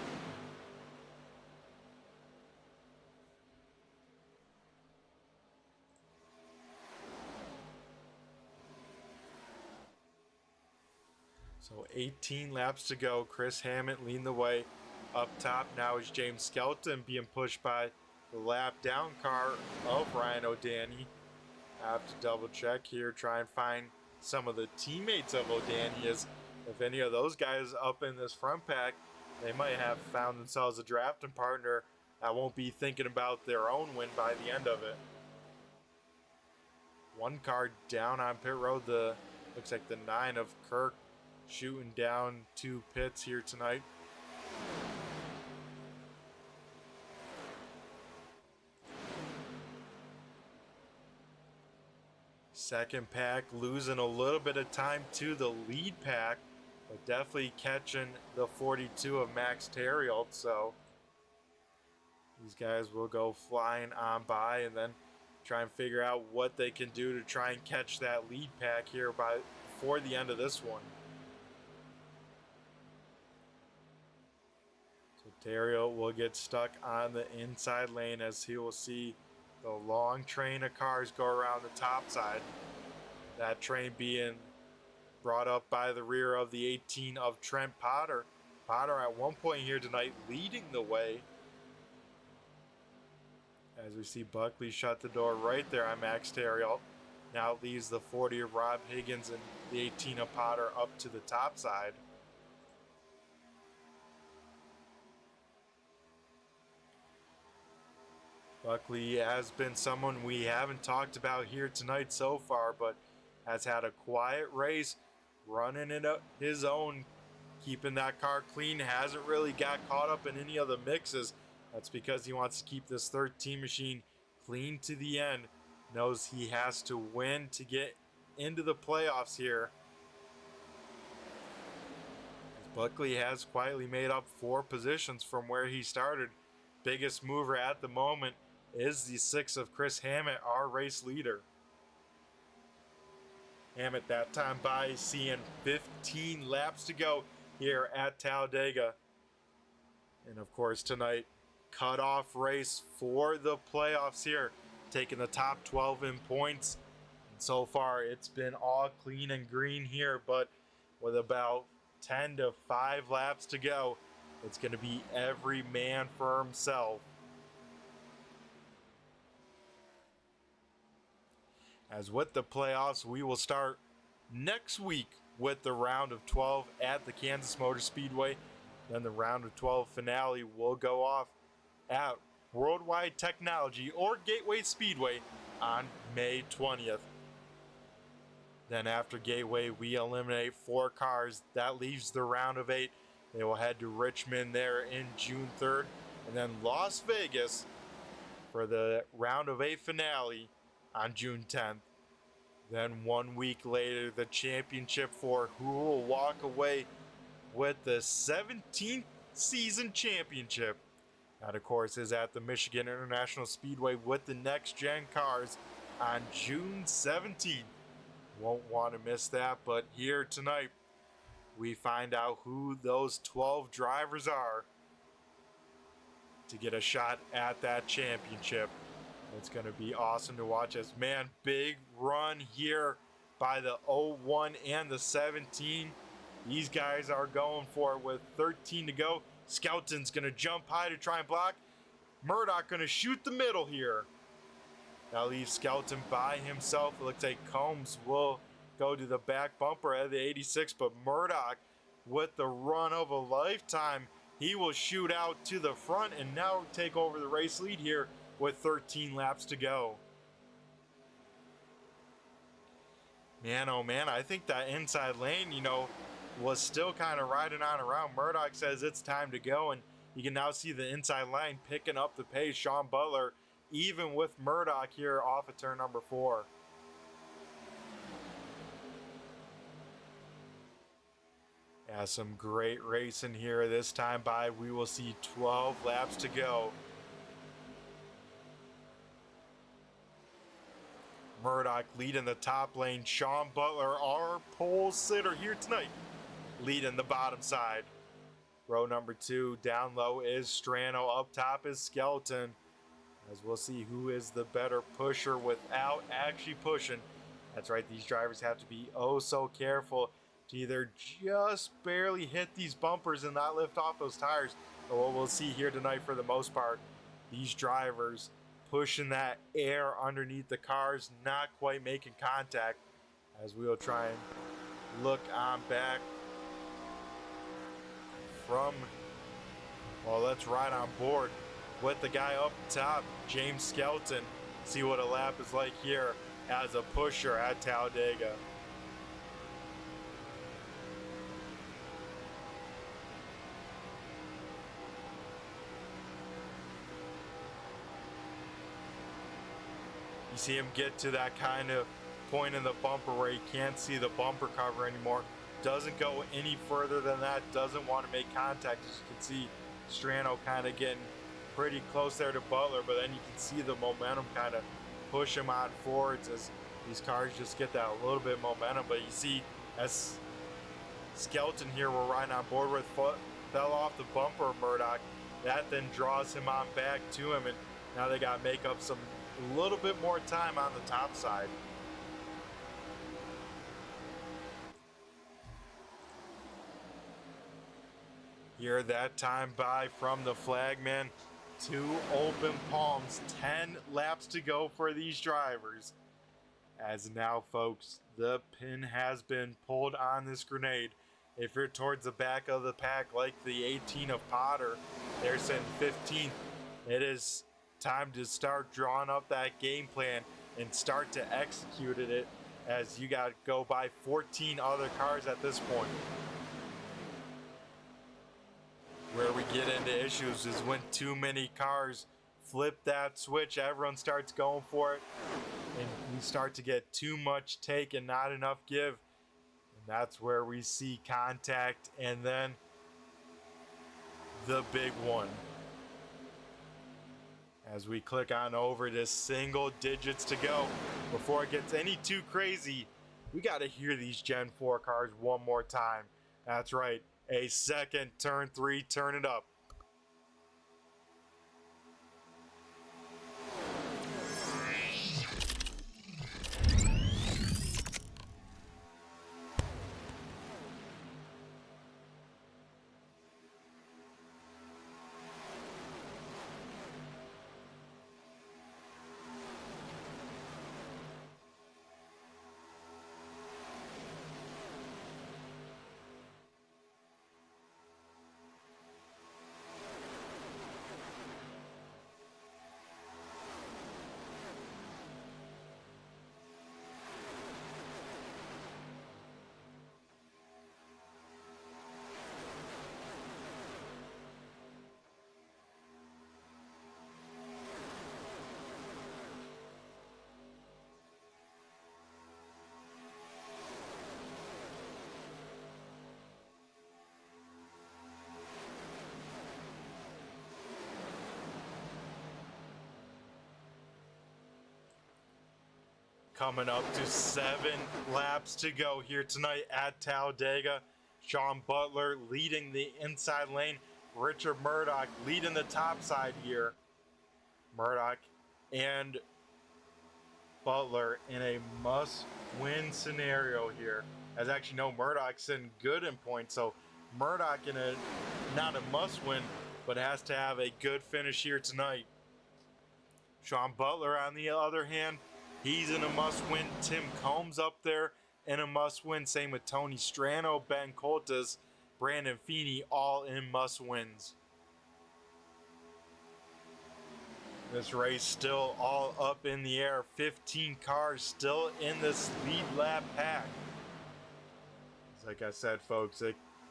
So 18 laps to go. Chris Hammett leading the way. Up top now is James Skelton being pushed by the lap down car of Ryan O'Danny. I have to double check here, try and find some of the teammates of O'Danny, as if any of those guys up in this front pack, they might have found themselves a drafting partner that won't be thinking about their own win by the end of it. One car down on pit road, looks like the 9 of Kirk shooting down 2 pits here tonight. Second pack losing a little bit of time to the lead pack, but definitely catching the 42 of Max Terriot. So these guys will go flying on by and then try and figure out what they can do to try and catch that lead pack here before the end of this one. So Terriot will get stuck on the inside lane as he will see the long train of cars go around the top side. That train being brought up by the rear of the 18 of Trent Potter. Potter at one point here tonight leading the way. As we see Buckley shut the door right there on Max Terriot. Now it leaves the 40 of Rob Higgins and the 18 of Potter up to the top side. Buckley has been someone we haven't talked about here tonight so far, but has had a quiet race, running it up his own, keeping that car clean, hasn't really got caught up in any of the mixes. That's because he wants to keep this 13 machine clean to the end. Knows he has to win to get into the playoffs here. As Buckley has quietly made up 4 positions from where he started. Biggest mover at the moment is the 6 of Chris Hammett, our race leader. Hammett that time by seeing 15 laps to go here at Talladega. And of course tonight, cutoff race for the playoffs here, taking the top 12 in points. And so far it's been all clean and green here, but with about 10 to 5 laps to go, it's going to be every man for himself. As with the playoffs, we will start next week with the round of 12 at the Kansas Motor Speedway. Then the round of 12 finale will go off at Worldwide Technology or Gateway Speedway on May 20th. Then after Gateway, we eliminate 4 cars. That leaves the round of 8. They will head to Richmond there in June 3rd. And then Las Vegas for the round of 8 finale on June 10th. Then 1 week later, the championship for who will walk away with the 17th season championship. That, of course, is at the Michigan International Speedway with the next gen cars on June 17th. Won't want to miss that, but here tonight, we find out who those 12 drivers are to get a shot at that championship. It's going to be awesome to watch as, man, big run here by the 01 and the 17. These guys are going for it with 13 to go. Skelton's going to jump high to try and block. Murdoch going to shoot the middle here. That leaves Skelton by himself. It looks like Combs will go to the back bumper of the 86, but Murdoch with the run of a lifetime. He will shoot out to the front and now take over the race lead here with 13 laps to go. Man, oh man, I think that inside lane, was still kind of riding on around. Murdoch says it's time to go, and you can now see the inside line picking up the pace. Sean Butler, even with Murdoch here off of turn number 4. Yeah, some great racing here this time by. We will see 12 laps to go. Murdoch leading the top lane. Sean Butler, our pole sitter here tonight, leading the bottom side. Row number 2, down low is Strano. Up top is Skelton. As we'll see who is the better pusher without actually pushing. That's right, these drivers have to be oh so careful to either just barely hit these bumpers and not lift off those tires. But what we'll see here tonight for the most part, these drivers pushing that air underneath the cars, not quite making contact, as we'll try and look on back from, well, let's ride on board with the guy up top, James Skelton, see what a lap is like here as a pusher at Talladega. You see him get to that kind of point in the bumper where he can't see the bumper cover anymore. Doesn't go any further than that. Doesn't want to make contact. As you can see, Strano kind of getting pretty close there to Butler, but then you can see the momentum kind of push him on forwards as these cars just get that little bit of momentum. But you see, as Skelton here were riding on board with, fell off the bumper of Murdoch. That then draws him on back to him, and now they got to make up a little bit more time on the top side. Here that time by from the flagman. 2 open palms, 10 laps to go for these drivers. As now, folks, the pin has been pulled on this grenade. If you're towards the back of the pack like the 18 of Potter, they're sitting 15th. It is time to start drawing up that game plan and start to execute it, as you got to go by 14 other cars at this point. Where we get into issues is when too many cars flip that switch, everyone starts going for it, and we start to get too much take and not enough give. And that's where we see contact, and then the big one. As we click on over to single digits to go. Before it gets any too crazy, we got to hear these Gen 4 cars one more time. That's right. A second, turn 3, turn it up. Coming up to 7 laps to go here tonight at Talladega. Sean Butler leading the inside lane. Richard Murdoch leading the top side here. Murdoch and Butler in a must-win scenario here. As actually, no, Murdoch's in good in points, so Murdoch in a not a must-win, but has to have a good finish here tonight. Sean Butler, on the other hand, he's in a must-win. Tim Combs up there in a must-win. Same with Tony Strano, Ben Coltas, Brandon Feeney, all in must-wins. This race still all up in the air. 15 cars still in this lead lap pack. Like I said, folks,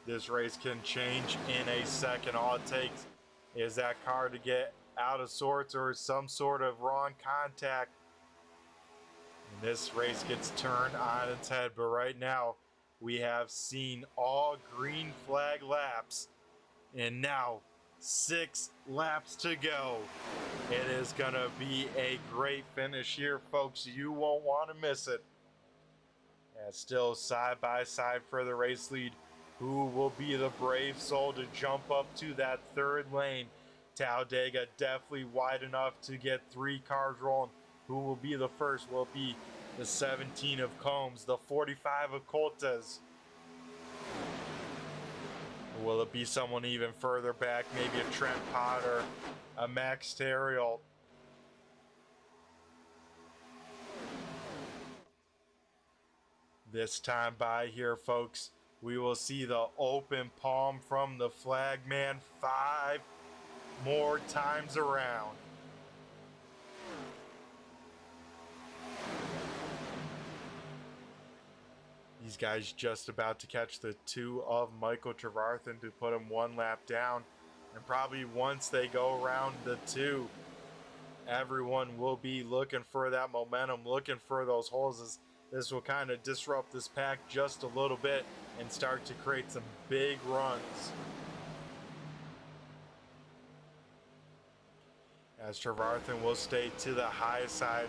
this race can change in a second. All it takes is that car to get out of sorts or some sort of wrong contact. And this race gets turned on its head. But right now, we have seen all green flag laps. And now, 6 laps to go. It is going to be a great finish here, folks. You won't want to miss it. And still side by side for the race lead. Who will be the brave soul to jump up to that third lane? Talladega definitely wide enough to get 3 cars rolling. Who will be the first? Will it be the 17 of Combs, the 45 of Coltas? Or will it be someone even further back? Maybe a Trent Potter, a Max Terriel. This time by here, folks, we will see the open palm from the flagman 5 more times around. These guys just about to catch the 2 of Michael Trevarthen to put him 1 lap down. And probably once they go around the 2, Everyone will be looking for that momentum, looking for those holes, as this will kind of disrupt this pack just a little bit and start to create some big runs. As Trevarthen will stay to the high side.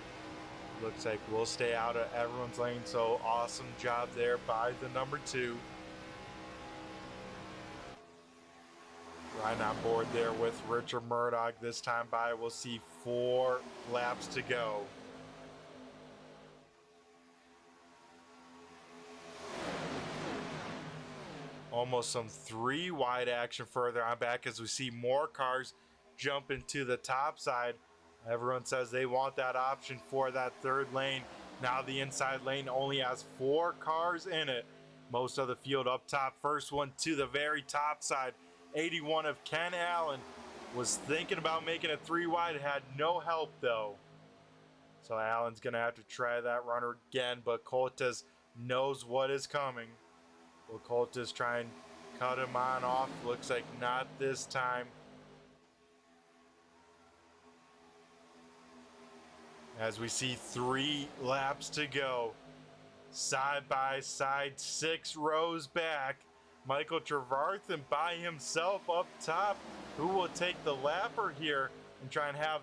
Looks like we'll stay out of everyone's lane, so awesome job there by the number 2. Right on board there with Richard Murdoch. This time by, we'll see 4 laps to go. Almost some 3 wide action further on back as we see more cars jump into the top side. Everyone says they want that option for that 3rd lane. Now the inside lane only has 4 cars in it. Most of the field up top. First one to the very top side. 81 of Ken Allen was thinking about making a 3 wide. Had no help though. So Allen's going to have to try that runner again. But Coltes knows what is coming. Will Coltes try and cut him on off? Looks like not this time. As we see 3 laps to go. Side by side, 6 rows back. Michael Trevarthen by himself up top. Who will take the lapper here and try and have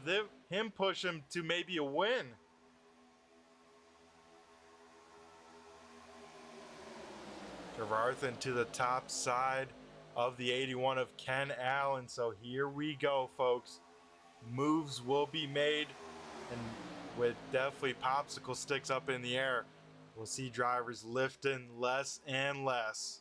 him push him to maybe a win? Trevarthen to the top side of the 81 of Ken Allen. So here we go, folks. Moves will be made, and with definitely popsicle sticks up in the air, we'll see drivers lifting less and less.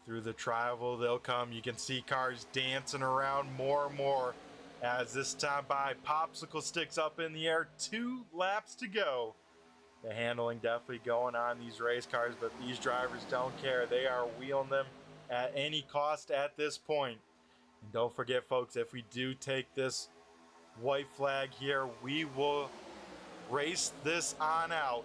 Through the tri-oval they'll come. You can see cars dancing around more and more as this time by, popsicle sticks up in the air. 2 laps to go. The handling definitely going on these race cars, but these drivers don't care. They are wheeling them at any cost at this point. And don't forget, folks, if we do take this white flag here, we will race this on out.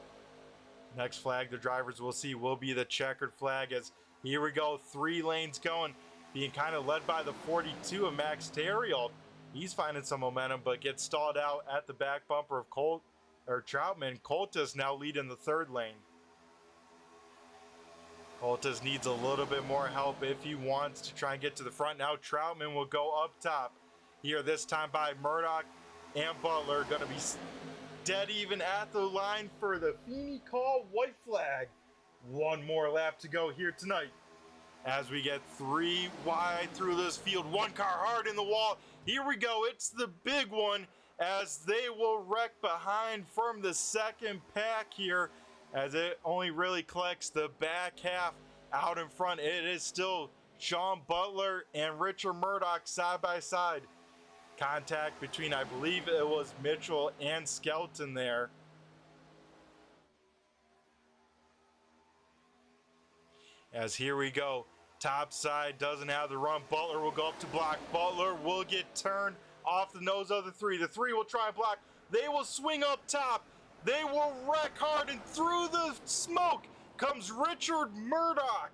Next flag the drivers will see will be the checkered flag, as here we go, 3 lanes going, being kind of led by the 42 of Max Theriault. He's finding some momentum, but gets stalled out at the back bumper of Troutman. Coltes now leading the 3rd lane. Coltes needs a little bit more help if he wants to try and get to the front. Now Troutman will go up top here, this time by Murdoch and Butler. Going to be dead even at the line for the Feeney Call white flag. 1 more lap to go here tonight as we get 3 wide through this field. 1 car hard in the wall. Here we go. It's the big one, as they will wreck behind from the 2nd pack here, as it only really collects the back half out in front. It is still Sean Butler and Richard Murdoch side by side. Contact between, I believe it was Mitchell and Skelton there. As here we go. Top side doesn't have the run. Butler will go up to block. Butler will get turned off the nose of the 3. The 3 will try and block. They will swing up top. They will wreck hard, and through the smoke comes Richard Murdoch.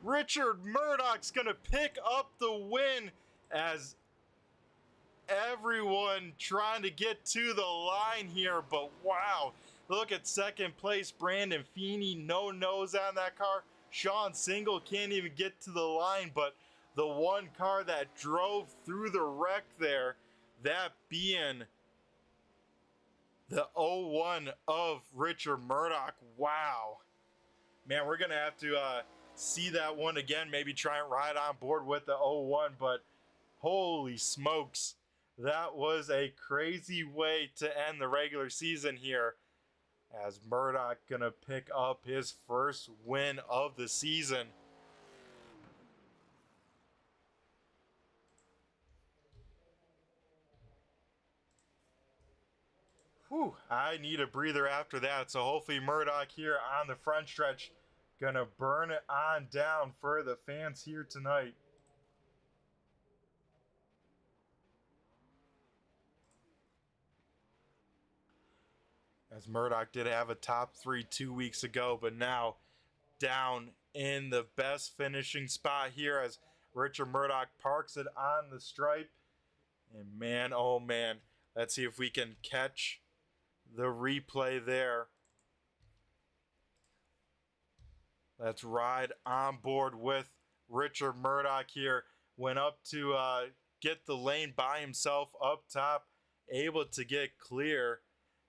Richard Murdoch's going to pick up the win, as everyone trying to get to the line here. But wow, look at 2nd place Brandon Feeney. No nose on that car. Sean Single can't even get to the line, but the 1 car that drove through the wreck there, that being the 01 of Richard Murdoch. Wow. Man, we're going to have to see that one again, maybe try and ride on board with the 01, but holy smokes. That was a crazy way to end the regular season here, as Murdoch going to pick up his 1st win of the season. Whew, I need a breather after that. So hopefully Murdoch here on the front stretch going to burn it on down for the fans here tonight. As Murdoch did have a top 3 2 weeks ago, but now down in the best finishing spot here as Richard Murdoch parks it on the stripe. And man, oh man, let's see if we can catch the replay there. Let's ride on board with Richard Murdoch here. Went up to get the lane by himself up top, able to get clear.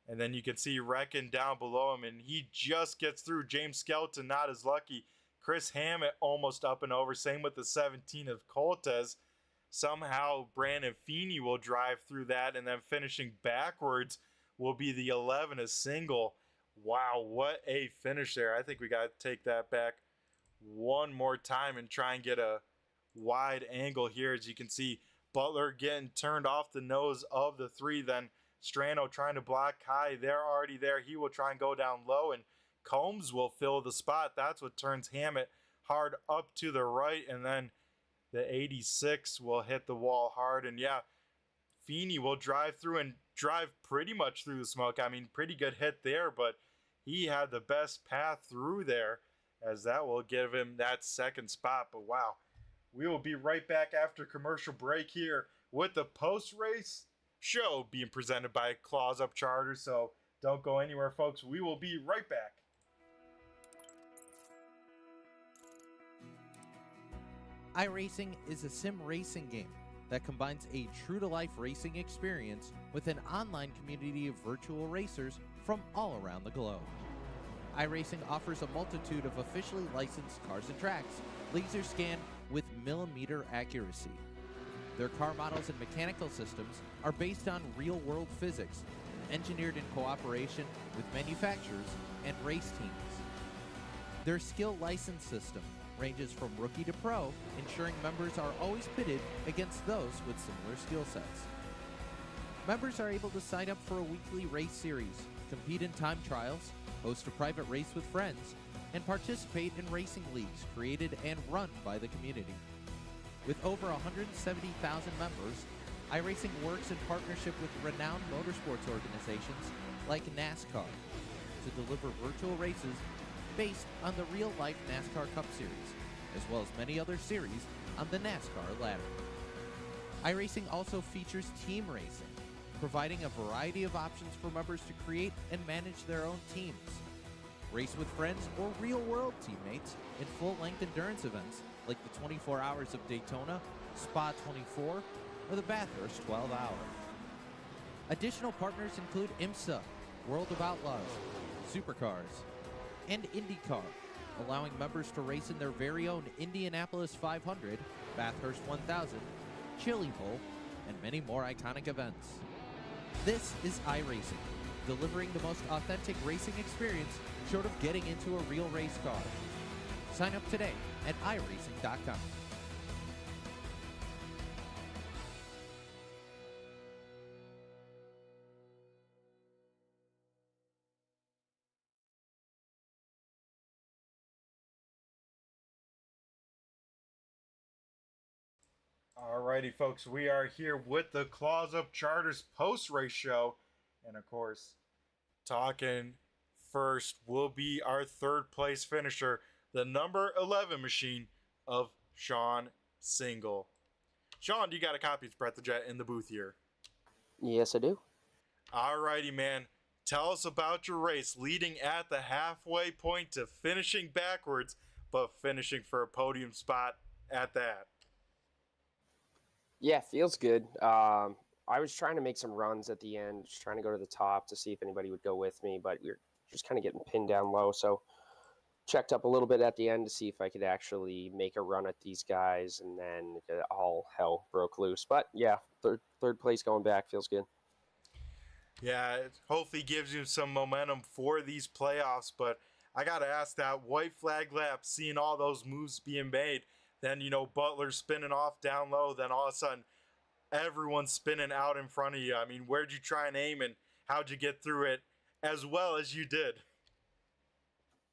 And then you can see Reckon down below him, and he just gets through. James Skelton not as lucky. Chris Hammett almost up and over. Same with the 17 of Coltes. Somehow Brandon Feeney will drive through that, and then finishing backwards will be the 11 of Single. Wow, what a finish there. I think we got to take that back one more time and try and get a wide angle here. As you can see, Butler getting turned off the nose of the 3, then Strano trying to block high. They're already there. He will try and go down low, and Combs will fill the spot. That's what turns Hammett hard up to the right, and then the 86 will hit the wall hard. And yeah, Feeney will drive through and drive pretty much through the smoke. I mean, pretty good hit there, but he had the best path through there, as that will give him that second spot. But wow, we will be right back after commercial break here with the post-race show being presented by Claws Up Charter. So don't go anywhere, folks. We will be right back. iRacing is a sim racing game that combines a true-to-life racing experience with an online community of virtual racers from all around the globe. iRacing offers a multitude of officially licensed cars and tracks, laser scanned with millimeter accuracy. Their car models and mechanical systems are based on real-world physics, engineered in cooperation with manufacturers and race teams. Their skill license system ranges from rookie to pro, ensuring members are always pitted against those with similar skill sets. Members are able to sign up for a weekly race series, compete in time trials, host a private race with friends, and participate in racing leagues created and run by the community. With over 170,000 members, iRacing works in partnership with renowned motorsports organizations like NASCAR to deliver virtual races based on the real-life NASCAR Cup Series, as well as many other series on the NASCAR ladder. iRacing also features team racing, providing a variety of options for members to create and manage their own teams. Race with friends or real-world teammates in full-length endurance events like the 24 Hours of Daytona, Spa 24, or the Bathurst 12 Hour. Additional partners include IMSA, World of Outlaws, Supercars, and IndyCar, allowing members to race in their very own Indianapolis 500, Bathurst 1000, Chili Bowl, and many more iconic events. This is iRacing, delivering the most authentic racing experience short of getting into a real race car. Sign up today at iRacing.com. Alrighty, folks, we are here with the Claws Up Charters post-race show. And of course, talking first will be our third place finisher, the number 11 machine of Sean Single. Sean, you got a copy of Brett the Jet in the booth here? Yes, I do. Alrighty, man. Tell us about your race, leading at the halfway point to finishing backwards, but finishing for a podium spot at that. Yeah, feels good. I was trying to make some runs at the end, just trying to go to the top to see if anybody would go with me, but we were just kind of getting pinned down low. So checked up a little bit at the end to see if I could actually make a run at these guys, and then all hell broke loose. But yeah, third place going back feels good. Yeah, it hopefully gives you some momentum for these playoffs, but I got to ask, that white flag lap, seeing all those moves being made, then, Butler spinning off down low, then all of a sudden everyone's spinning out in front of you. I mean, where'd you try and aim, and how'd you get through it as well as you did?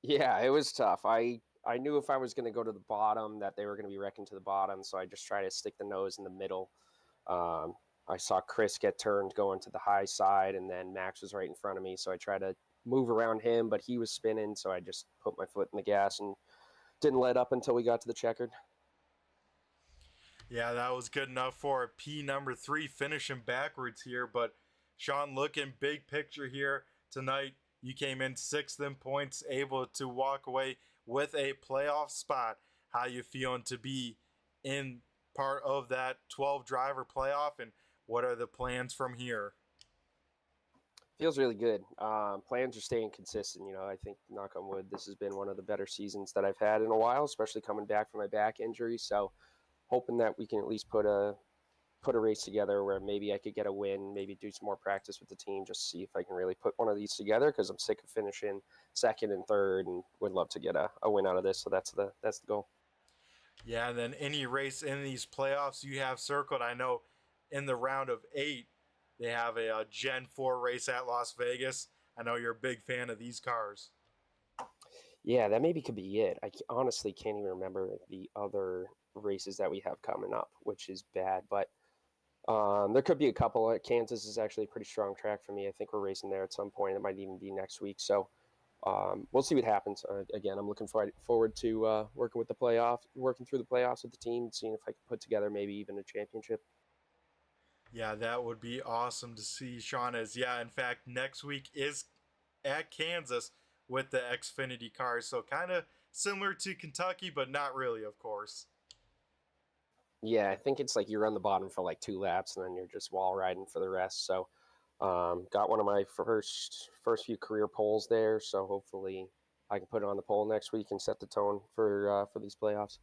Yeah, it was tough. I knew if I was going to go to the bottom that they were going to be wrecking to the bottom, so I just tried to stick the nose in the middle. I saw Chris get turned going to the high side, and then Max was right in front of me, so I tried to move around him, but he was spinning, so I just put my foot in the gas and didn't let up until we got to the checkered. Yeah, that was good enough for a P number 3, finishing backwards here. But Sean, looking big picture here tonight, you came in 6th in points, able to walk away with a playoff spot. How you feeling to be in part of that 12 driver playoff, and what are the plans from here? Feels really good. Plans are staying consistent. I think, knock on wood, this has been one of the better seasons that I've had in a while, especially coming back from my back injury. So hoping that we can at least put a race together where maybe I could get a win, maybe do some more practice with the team, just to see if I can really put one of these together, because I'm sick of finishing 2nd and 3rd and would love to get a win out of this. So that's the goal. Yeah, and then any race in these playoffs you have circled. I know in the round of 8, they have a Gen 4 race at Las Vegas. I know you're a big fan of these cars. Yeah, that maybe could be it. I honestly can't even remember the other races that we have coming up, which is bad. But there could be a couple. Kansas is actually a pretty strong track for me. I think we're racing there at some point. It might even be next week. So we'll see what happens. Again, I'm looking forward to working through the playoffs with the team, and seeing if I can put together maybe even a championship. Yeah, that would be awesome to see, Sean. In fact, next week is at Kansas with the Xfinity cars. So kind of similar to Kentucky, but not really, of course. Yeah, I think it's like you run the bottom for like 2 laps and then you're just wall riding for the rest. So got one of my first few career poles there. So hopefully I can put it on the pole next week and set the tone for these playoffs.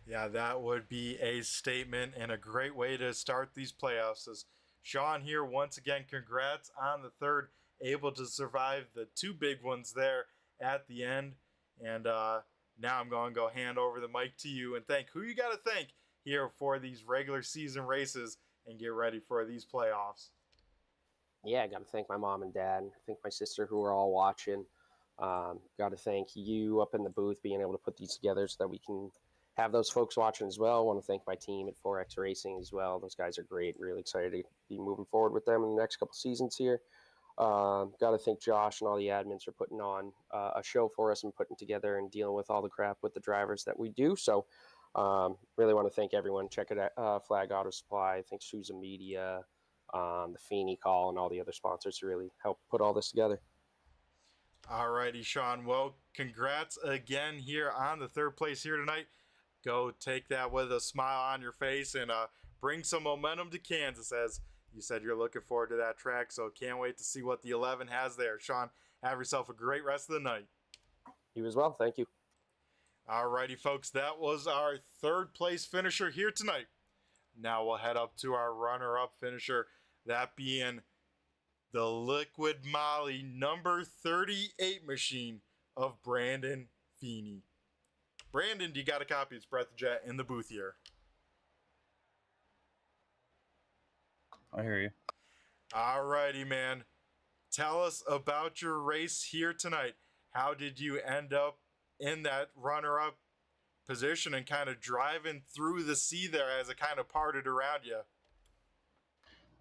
Yeah, that would be a statement and a great way to start these playoffs. As Sean here, once again, congrats on the 3rd, able to survive the 2 big ones there at the end. And now I'm going to go hand over the mic to you and thank who you got to thank here for these regular season races and get ready for these playoffs. Yeah, I got to thank my mom and dad. I think my sister, who are all watching. Got to thank you up in the booth being able to put these together so that we can have those folks watching as well. I want to thank my team at 4X Racing as well. Those guys are great. Really excited to be moving forward with them in the next couple seasons here. Got to thank Josh and all the admins for putting on a show for us and putting together and dealing with all the crap with the drivers that we do. So really want to thank everyone. Checkered Flag Auto Supply, thanks Sousa Media, the Feeney Call, and all the other sponsors who really helped put all this together. Alrighty, Sean. Well, congrats again here on the 3rd place here tonight. Go take that with a smile on your face and bring some momentum to Kansas, as you said you're looking forward to that track. So can't wait to see what the 11 has there. Sean, have yourself a great rest of the night. You as well. Thank you. Alrighty, folks. That was our 3rd place finisher here tonight. Now we'll head up to our runner-up finisher, that being the Liquid Molly number 38 machine of Brandon Feeney. Brandon, do you got a copy? It's Brett the Jet in the booth here. I hear you. Alrighty, man. Tell us about your race here tonight. How did you end up in that runner-up position and kind of driving through the sea there as it kind of parted around you?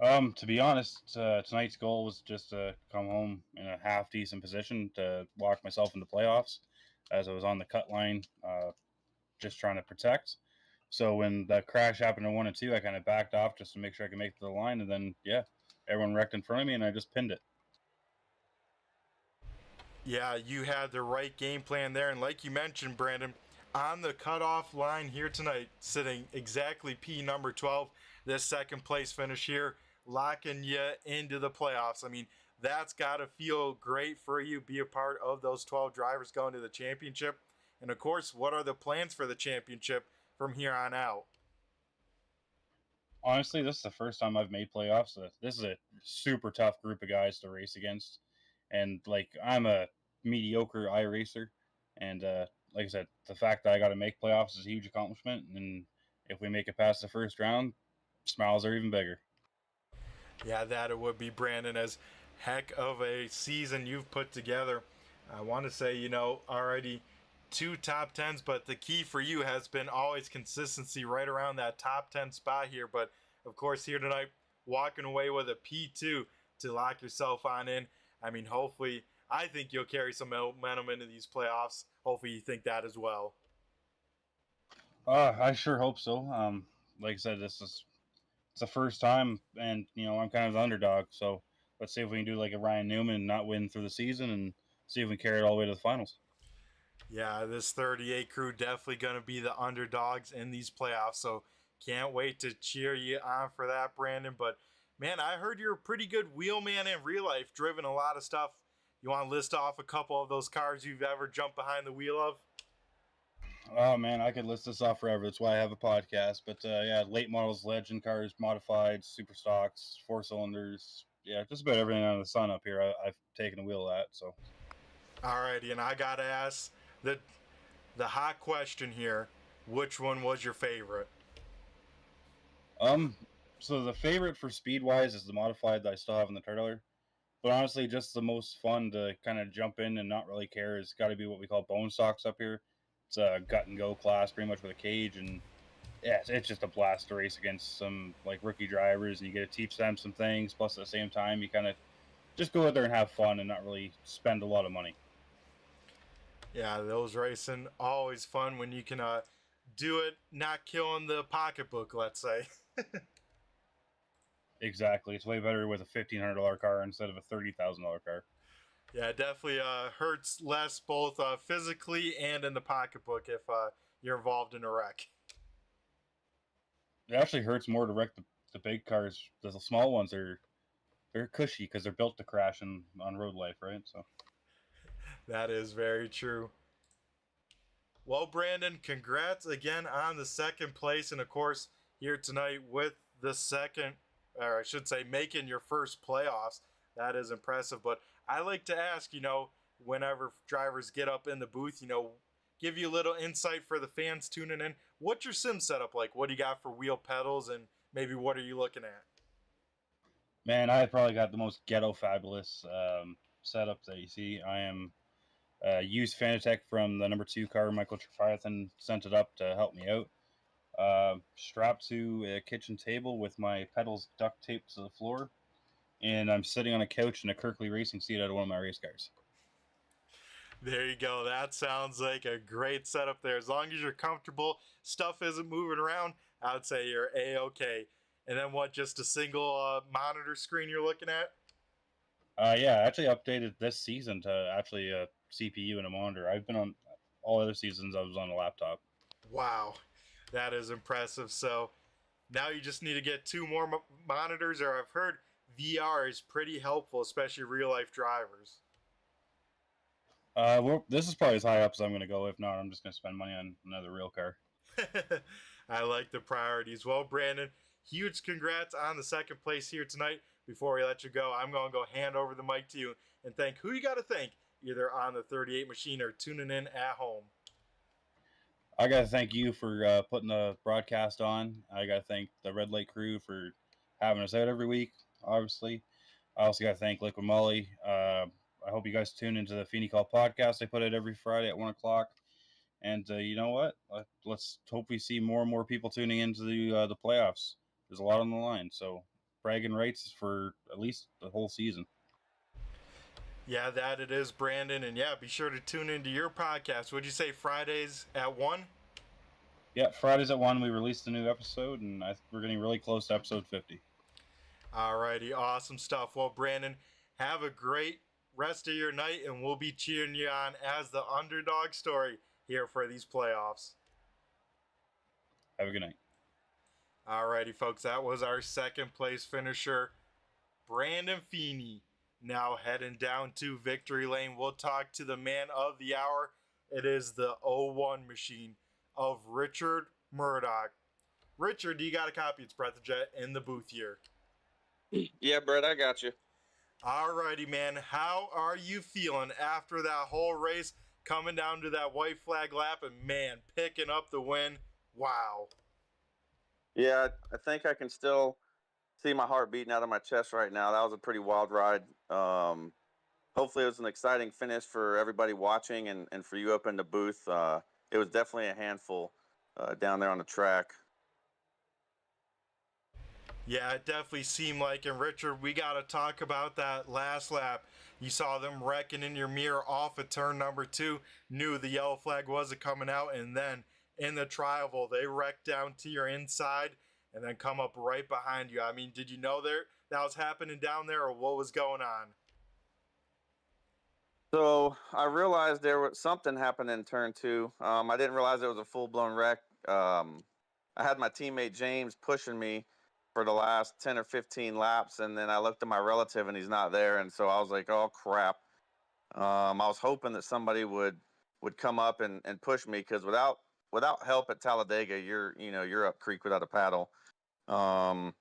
To be honest, tonight's goal was just to come home in a half-decent position to walk myself into playoffs, as I was on the cut line, just trying to protect. So when the crash happened in 1 and 2, I kind of backed off just to make sure I could make it to the line, and then, yeah, everyone wrecked in front of me, and I just pinned it. Yeah, you had the right game plan there, and like you mentioned, Brandon, on the cutoff line here tonight, sitting exactly P number 12, this 2nd place finish here, locking you into the playoffs. I mean, that's got to feel great for you, be a part of those 12 drivers going to the championship. And of course, what are the plans for the championship from here on out? Honestly, this is the first time I've made playoffs. So this is a super tough group of guys to race against. And, like, I'm a mediocre iRacer. And, like I said, the fact that I got to make playoffs is a huge accomplishment. And if we make it past the first round, smiles are even bigger. Yeah, that it would be, Brandon. As heck of a season you've put together. I want to say, already 2 top 10s, but the key for you has been always consistency right around that top 10 spot here. But of course, here tonight, walking away with a P2 to lock yourself on in. I mean, hopefully I think you'll carry some momentum into these playoffs. Hopefully you think that as well. I sure hope so. Like I said, it's the first time, and I'm kind of the underdog. So let's see if we can do like a Ryan Newman and not win through the season, and see if we can carry it all the way to the finals. Yeah, this 38 crew definitely going to be the underdogs in these playoffs. So can't wait to cheer you on for that, Brandon. But man, I heard you're a pretty good wheelman in real life, driven a lot of stuff. You want to list off a couple of those cars you've ever jumped behind the wheel of? Oh man, I could list this off forever. That's why I have a podcast. But yeah, late models, legend cars, modified, super stocks, 4 cylinders. Yeah, just about everything under the sun up here. I've taken a wheel at. So. Alrighty, and I gotta ask the hot question here: which one was your favorite? So the favorite for speed wise is the modified that I still have in the trailer. But honestly, just the most fun to kind of jump in and not really care has got to be what we call bone stocks up here. It's a gut and go class, pretty much with a cage, and yeah, it's just a blast to race against some like rookie drivers, and you get to teach them some things. Plus, at the same time, you kind of just go out there and have fun and not really spend a lot of money. Yeah, those racing always fun when you can do it, not killing the pocketbook. Let's say. Exactly, it's way better with a $1,500 car instead of a $30,000 car. Yeah, it definitely hurts less both physically and in the pocketbook if you're involved in a wreck. It actually hurts more to wreck the big cars. The small ones they're cushy because they're built to crash on road life, right? So that is very true. Well, Brandon, congrats again on the second place, and of course here tonight with the second, or I should say, making your first playoffs. That is impressive. But I like to ask, whenever drivers get up in the booth, give you a little insight for the fans tuning in. What's your sim setup like? What do you got for wheel pedals, and maybe what are you looking at? Man, I probably got the most ghetto fabulous setup that you see. I am used Fanatec from the number 2 car. Michael Trefiathan sent it up to help me out. Strapped to a kitchen table with my pedals duct taped to the floor, and I'm sitting on a couch in a Kirkley racing seat out of one of my race cars. There you go. That sounds like a great setup there. As long as you're comfortable, stuff isn't moving around, I would say you're A-okay. And then what, just a single monitor screen you're looking at? Yeah, I actually updated this season to actually a CPU and a monitor. I've been on all other seasons, I was on a laptop. Wow, that is impressive. So now you just need to get 2 more monitors, or I've heard VR is pretty helpful, especially real-life drivers. Well, this is probably as high up as I'm going to go. If not, I'm just going to spend money on another real car. I like the priorities. Well, Brandon, huge congrats on the second place here tonight. Before we let you go, I'm going to go hand over the mic to you and thank who you got to thank, either on the 38 machine or tuning in at home. I got to thank you for putting the broadcast on. I got to thank the Red Lake crew for having us out every week, obviously. I also got to thank Liquid Molly. I hope you guys tune into the Feeney Call podcast. I put it every Friday at 1 o'clock. And you know what? Let's hope we see more and more people tuning into the playoffs. There's a lot on the line. So bragging rights for at least the whole season. Yeah, that it is, Brandon. And yeah, be sure to tune into your podcast. Would you say Fridays at 1? Yeah, Fridays at 1 we released a new episode, and we're getting really close to episode 50. Alrighty, awesome stuff. Well, Brandon, have a great rest of your night, and we'll be cheering you on as the underdog story here for these playoffs. Have a good night. Alrighty, folks, that was our second place finisher, Brandon Feeney. Now heading down to victory lane, we'll talk to the man of the hour. It is the 01 machine of Richard Murdoch. Richard, do you got a copy? It's Breath of Jet in the booth here. Yeah, Brett, I got you. Alrighty, man. How are you feeling after that whole race, coming down to that white flag lap and, man, picking up the win? Wow. Yeah, I think I can still see my heart beating out of my chest right now. That was a pretty wild ride. Hopefully it was an exciting finish for everybody watching and for you up in the booth. It was definitely a handful down there on the track. Yeah, it definitely seemed like. And Richard, we got to talk about that last lap. You saw them wrecking in your mirror off at turn number 2, knew the yellow flag wasn't coming out, and then in the tri-oval, they wrecked down to your inside and then come up right behind you. I mean, did you know that was happening down there, or what was going on? So I realized there was something happened in turn 2. I didn't realize it was a full-blown wreck. I had my teammate James pushing me for the last 10 or 15 laps, and then I looked at my relative and he's not there, and so I was like, oh crap. I was hoping that somebody would come up and push me, because without help at Talladega, you're up creek without a paddle. And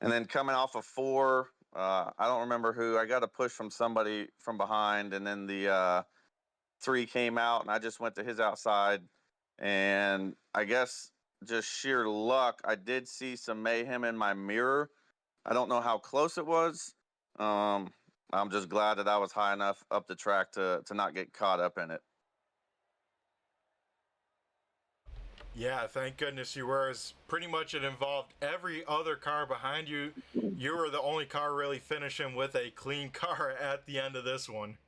then coming off of 4, I don't remember who. I got a push from somebody from behind, and then the 3 came out, and I just went to his outside. And I guess just sheer luck, I did see some mayhem in my mirror. I don't know how close it was. I'm just glad that I was high enough up the track to not get caught up in it. Yeah, thank goodness you were. As pretty much it involved every other car behind you. You were the only car really finishing with a clean car at the end of this one.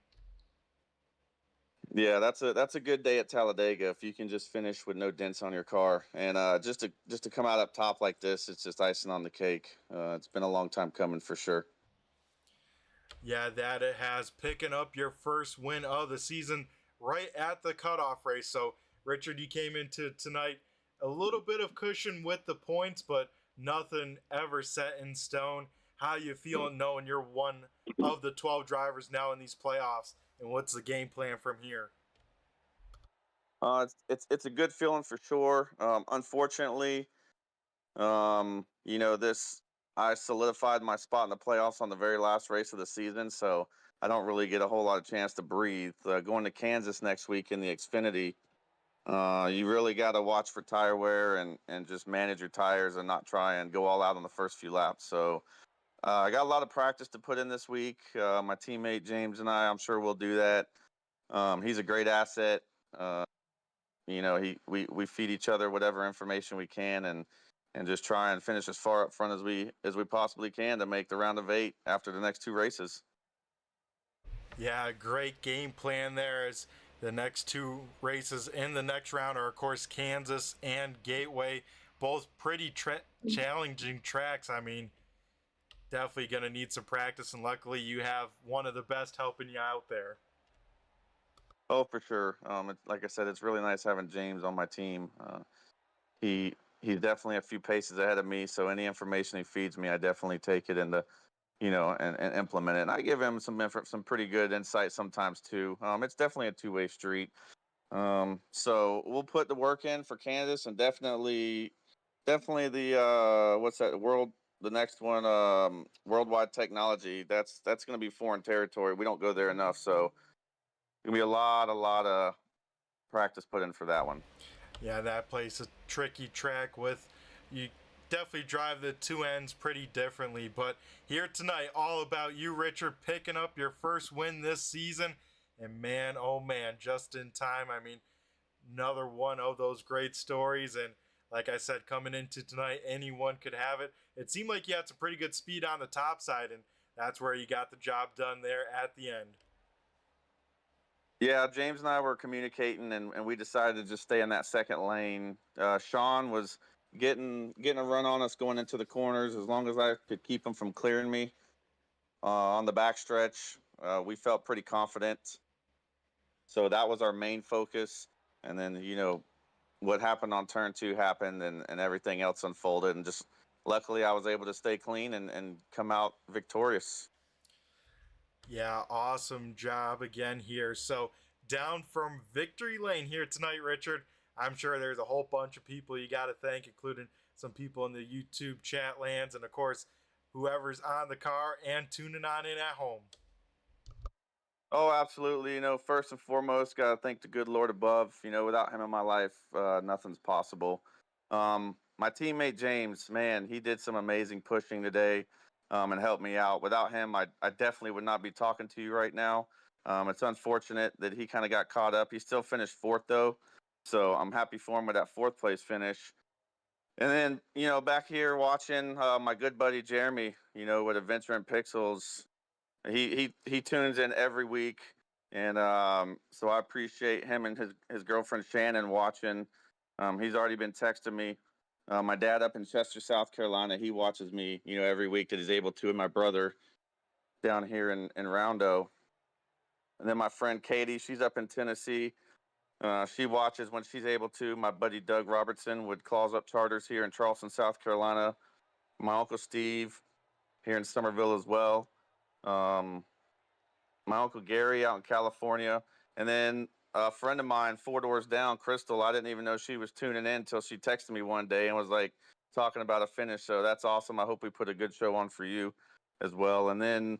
Yeah, that's a good day at Talladega if you can just finish with no dents on your car. And just to come out up top like this, it's just icing on the cake. It's been a long time coming for sure. Yeah, that it has, picking up your first win of the season right at the cutoff race. So, Richard, you came into tonight a little bit of cushion with the points, but nothing ever set in stone. How you feeling knowing you're one of the 12 drivers now in these playoffs, and what's the game plan from here? It's a good feeling for sure. Unfortunately, this I solidified my spot in the playoffs on the very last race of the season, so I don't really get a whole lot of chance to breathe. Going to Kansas next week in the Xfinity, you really got to watch for tire wear and just manage your tires and not try and go all out on the first few laps. So I got a lot of practice to put in this week. My teammate James and I'm sure we'll do that. He's a great asset. We feed each other whatever information we can and just try and finish as far up front as we possibly can to make the round of 8 after the next 2 races. Yeah, great game plan there. As the next 2 races in the next round are, of course, Kansas and Gateway, both pretty challenging tracks. I mean, definitely going to need some practice, and luckily you have one of the best helping you out there. Oh, for sure. Like I said, it's really nice having James on my team. He's definitely a few paces ahead of me, so any information he feeds me, I definitely take it and implement it. And I give him some pretty good insight sometimes too. It's definitely a two-way street. So we'll put the work in for Kansas, and definitely the what's that the next one, worldwide technology. That's going to be foreign territory. We don't go there enough, so it's going to be a lot of practice put in for that one. Yeah, that place a tricky track with you. Definitely drive the 2 ends pretty differently, but here tonight, all about you, Richard, picking up your first win this season, and man, oh man, just in time. I mean, another one of those great stories, and like I said, coming into tonight, anyone could have it. It seemed like you had some pretty good speed on the top side, and that's where you got the job done there at the end. Yeah, James and I were communicating, and we decided to just stay in that second lane. Sean was getting a run on us going into the corners. As long as I could keep him from clearing me on the backstretch, we felt pretty confident. So that was our main focus. And then, what happened on turn 2 happened, and everything else unfolded. And just luckily I was able to stay clean and come out victorious. Yeah, awesome job again here. So down from victory lane here tonight, Richard, I'm sure there's a whole bunch of people you got to thank, including some people in the YouTube chat lands, and of course, whoever's on the car and tuning on in at home. Oh, absolutely. First and foremost, got to thank the good Lord above. Without him in my life, nothing's possible. My teammate James, man, he did some amazing pushing today and helped me out. Without him, I definitely would not be talking to you right now. It's unfortunate that he kind of got caught up. He still finished 4th, though, so I'm happy for him with that 4th place finish. And then, back here watching my good buddy Jeremy, with Adventure in Pixels, he tunes in every week, and so I appreciate him and his girlfriend Shannon watching. He's already been texting me. My dad up in Chester, South Carolina, he watches me, every week that he's able to, and my brother down here in Roundo. And then my friend Katie, she's up in Tennessee. She watches when she's able to. My buddy Doug Robertson with Claws Up Charters here in Charleston, South Carolina. My Uncle Steve here in Somerville as well. My Uncle Gary out in California. And then a friend of mine, 4 doors down, Crystal, I didn't even know she was tuning in until she texted me one day and was like talking about a finish. So that's awesome. I hope we put a good show on for you as well. And then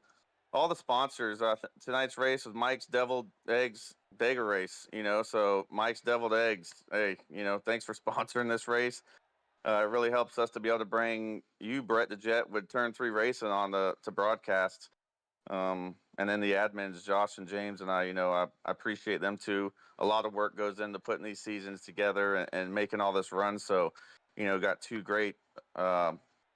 all the sponsors. Tonight's race was Mike's Deviled Eggs Dega race. So Mike's Deviled Eggs. Hey, thanks for sponsoring this race. It really helps us to be able to bring you, Brett the Jet, with Turn 3 Racing on to broadcast. And then the admins, Josh and James, and I appreciate them too. A lot of work goes into putting these seasons together and making all this run. So, got 2 great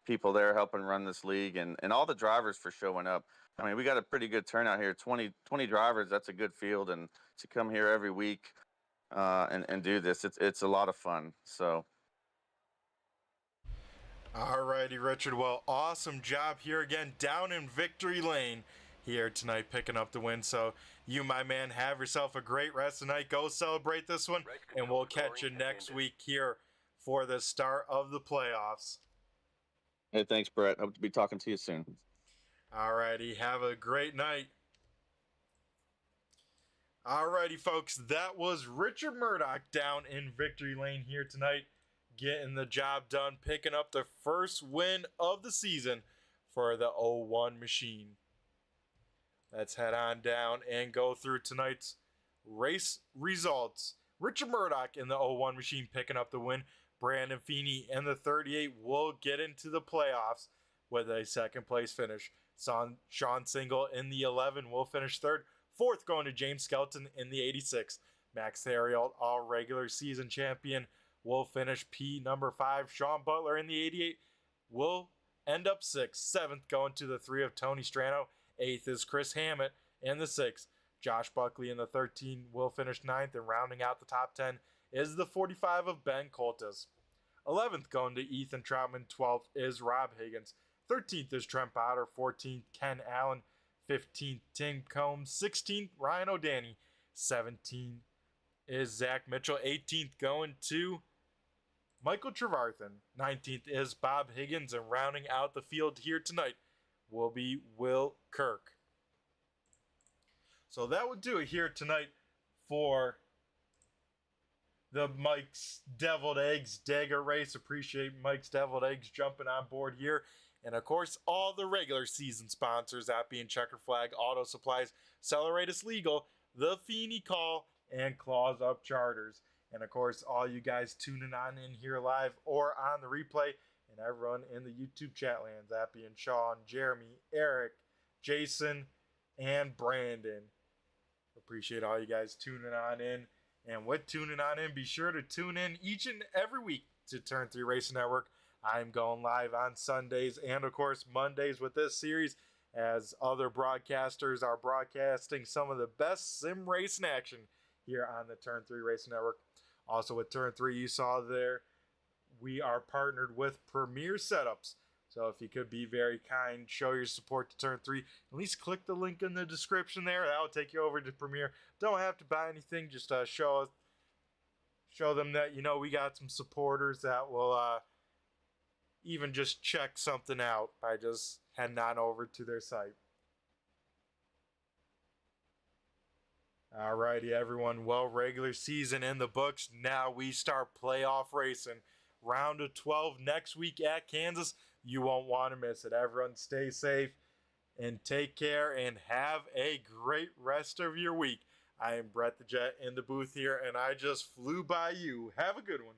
people there helping run this league, and all the drivers for showing up. I mean, we got a pretty good turnout here. 20 drivers, that's a good field. And to come here every week and do this, it's a lot of fun. So. All righty, Richard. Well, awesome job here again down in Victory Lane here tonight, picking up the win. So you, my man, have yourself a great rest of the night. Go celebrate this one, and we'll catch you next week here for the start of the playoffs. Hey, thanks, Brett. Hope to be talking to you soon. All righty. Have a great night. All righty, folks. That was Richard Murdoch down in Victory Lane here tonight, getting the job done, picking up the first win of the season for the 01 machine. Let's head on down and go through tonight's race results. Richard Murdoch in the 01 machine picking up the win. Brandon Feeney in the 38 will get into the playoffs with a second place finish. Sean Single in the 11 will finish third. Fourth going to James Skelton in the 86. Max Theriault, all regular season champion, will finish P number 5. Sean Butler in the 88 will end up 6th. 7th going to the 3 of Tony Strano. 8th is Chris Hammett in the 6th. Josh Buckley in the 13 will finish 9th. And rounding out the top 10 is the 45 of Ben Coltis. 11th going to Ethan Troutman. 12th is Rob Higgins. 13th is Trent Potter. 14th, Ken Allen. 15th, Tim Combs. 16th, Ryan O'Danny. 17th is Zach Mitchell. 18th going to Michael Trevarthen. 19th is Bob Higgins. And rounding out the field here tonight will be Will Kirk. So that would do it here tonight for the Mike's Deviled Eggs Dega race. Appreciate Mike's Deviled Eggs jumping on board here. And of course, all the regular season sponsors, that being Checkered Flag, Auto Supplies, Celeratus Legal, the Feeney Call, and Claws Up Charters. And of course, all you guys tuning on in here live or on the replay, and everyone in the YouTube chat lands, that being Sean, Jeremy, Eric, Jason, and Brandon. Appreciate all you guys tuning on in. And with tuning on in, be sure to tune in each and every week to Turn 3 Racing Network. I'm going live on Sundays and, of course, Mondays with this series, as other broadcasters are broadcasting some of the best sim racing action here on the Turn 3 Racing Network. Also with Turn 3, you saw there, we are partnered with Premier Setups. So if you could be very kind, show your support to Turn 3, at least click the link in the description there. That will take you over to Premier. Don't have to buy anything, just show them that, we got some supporters that will even just check something out by just heading on over to their site. Alrighty, everyone. Well, regular season in the books. Now we start playoff racing. Round of 12 next week at Kansas. You won't want to miss it. Everyone stay safe and take care and have a great rest of your week. I am Brett the Jet in the booth here, and I just flew by you. Have a good one.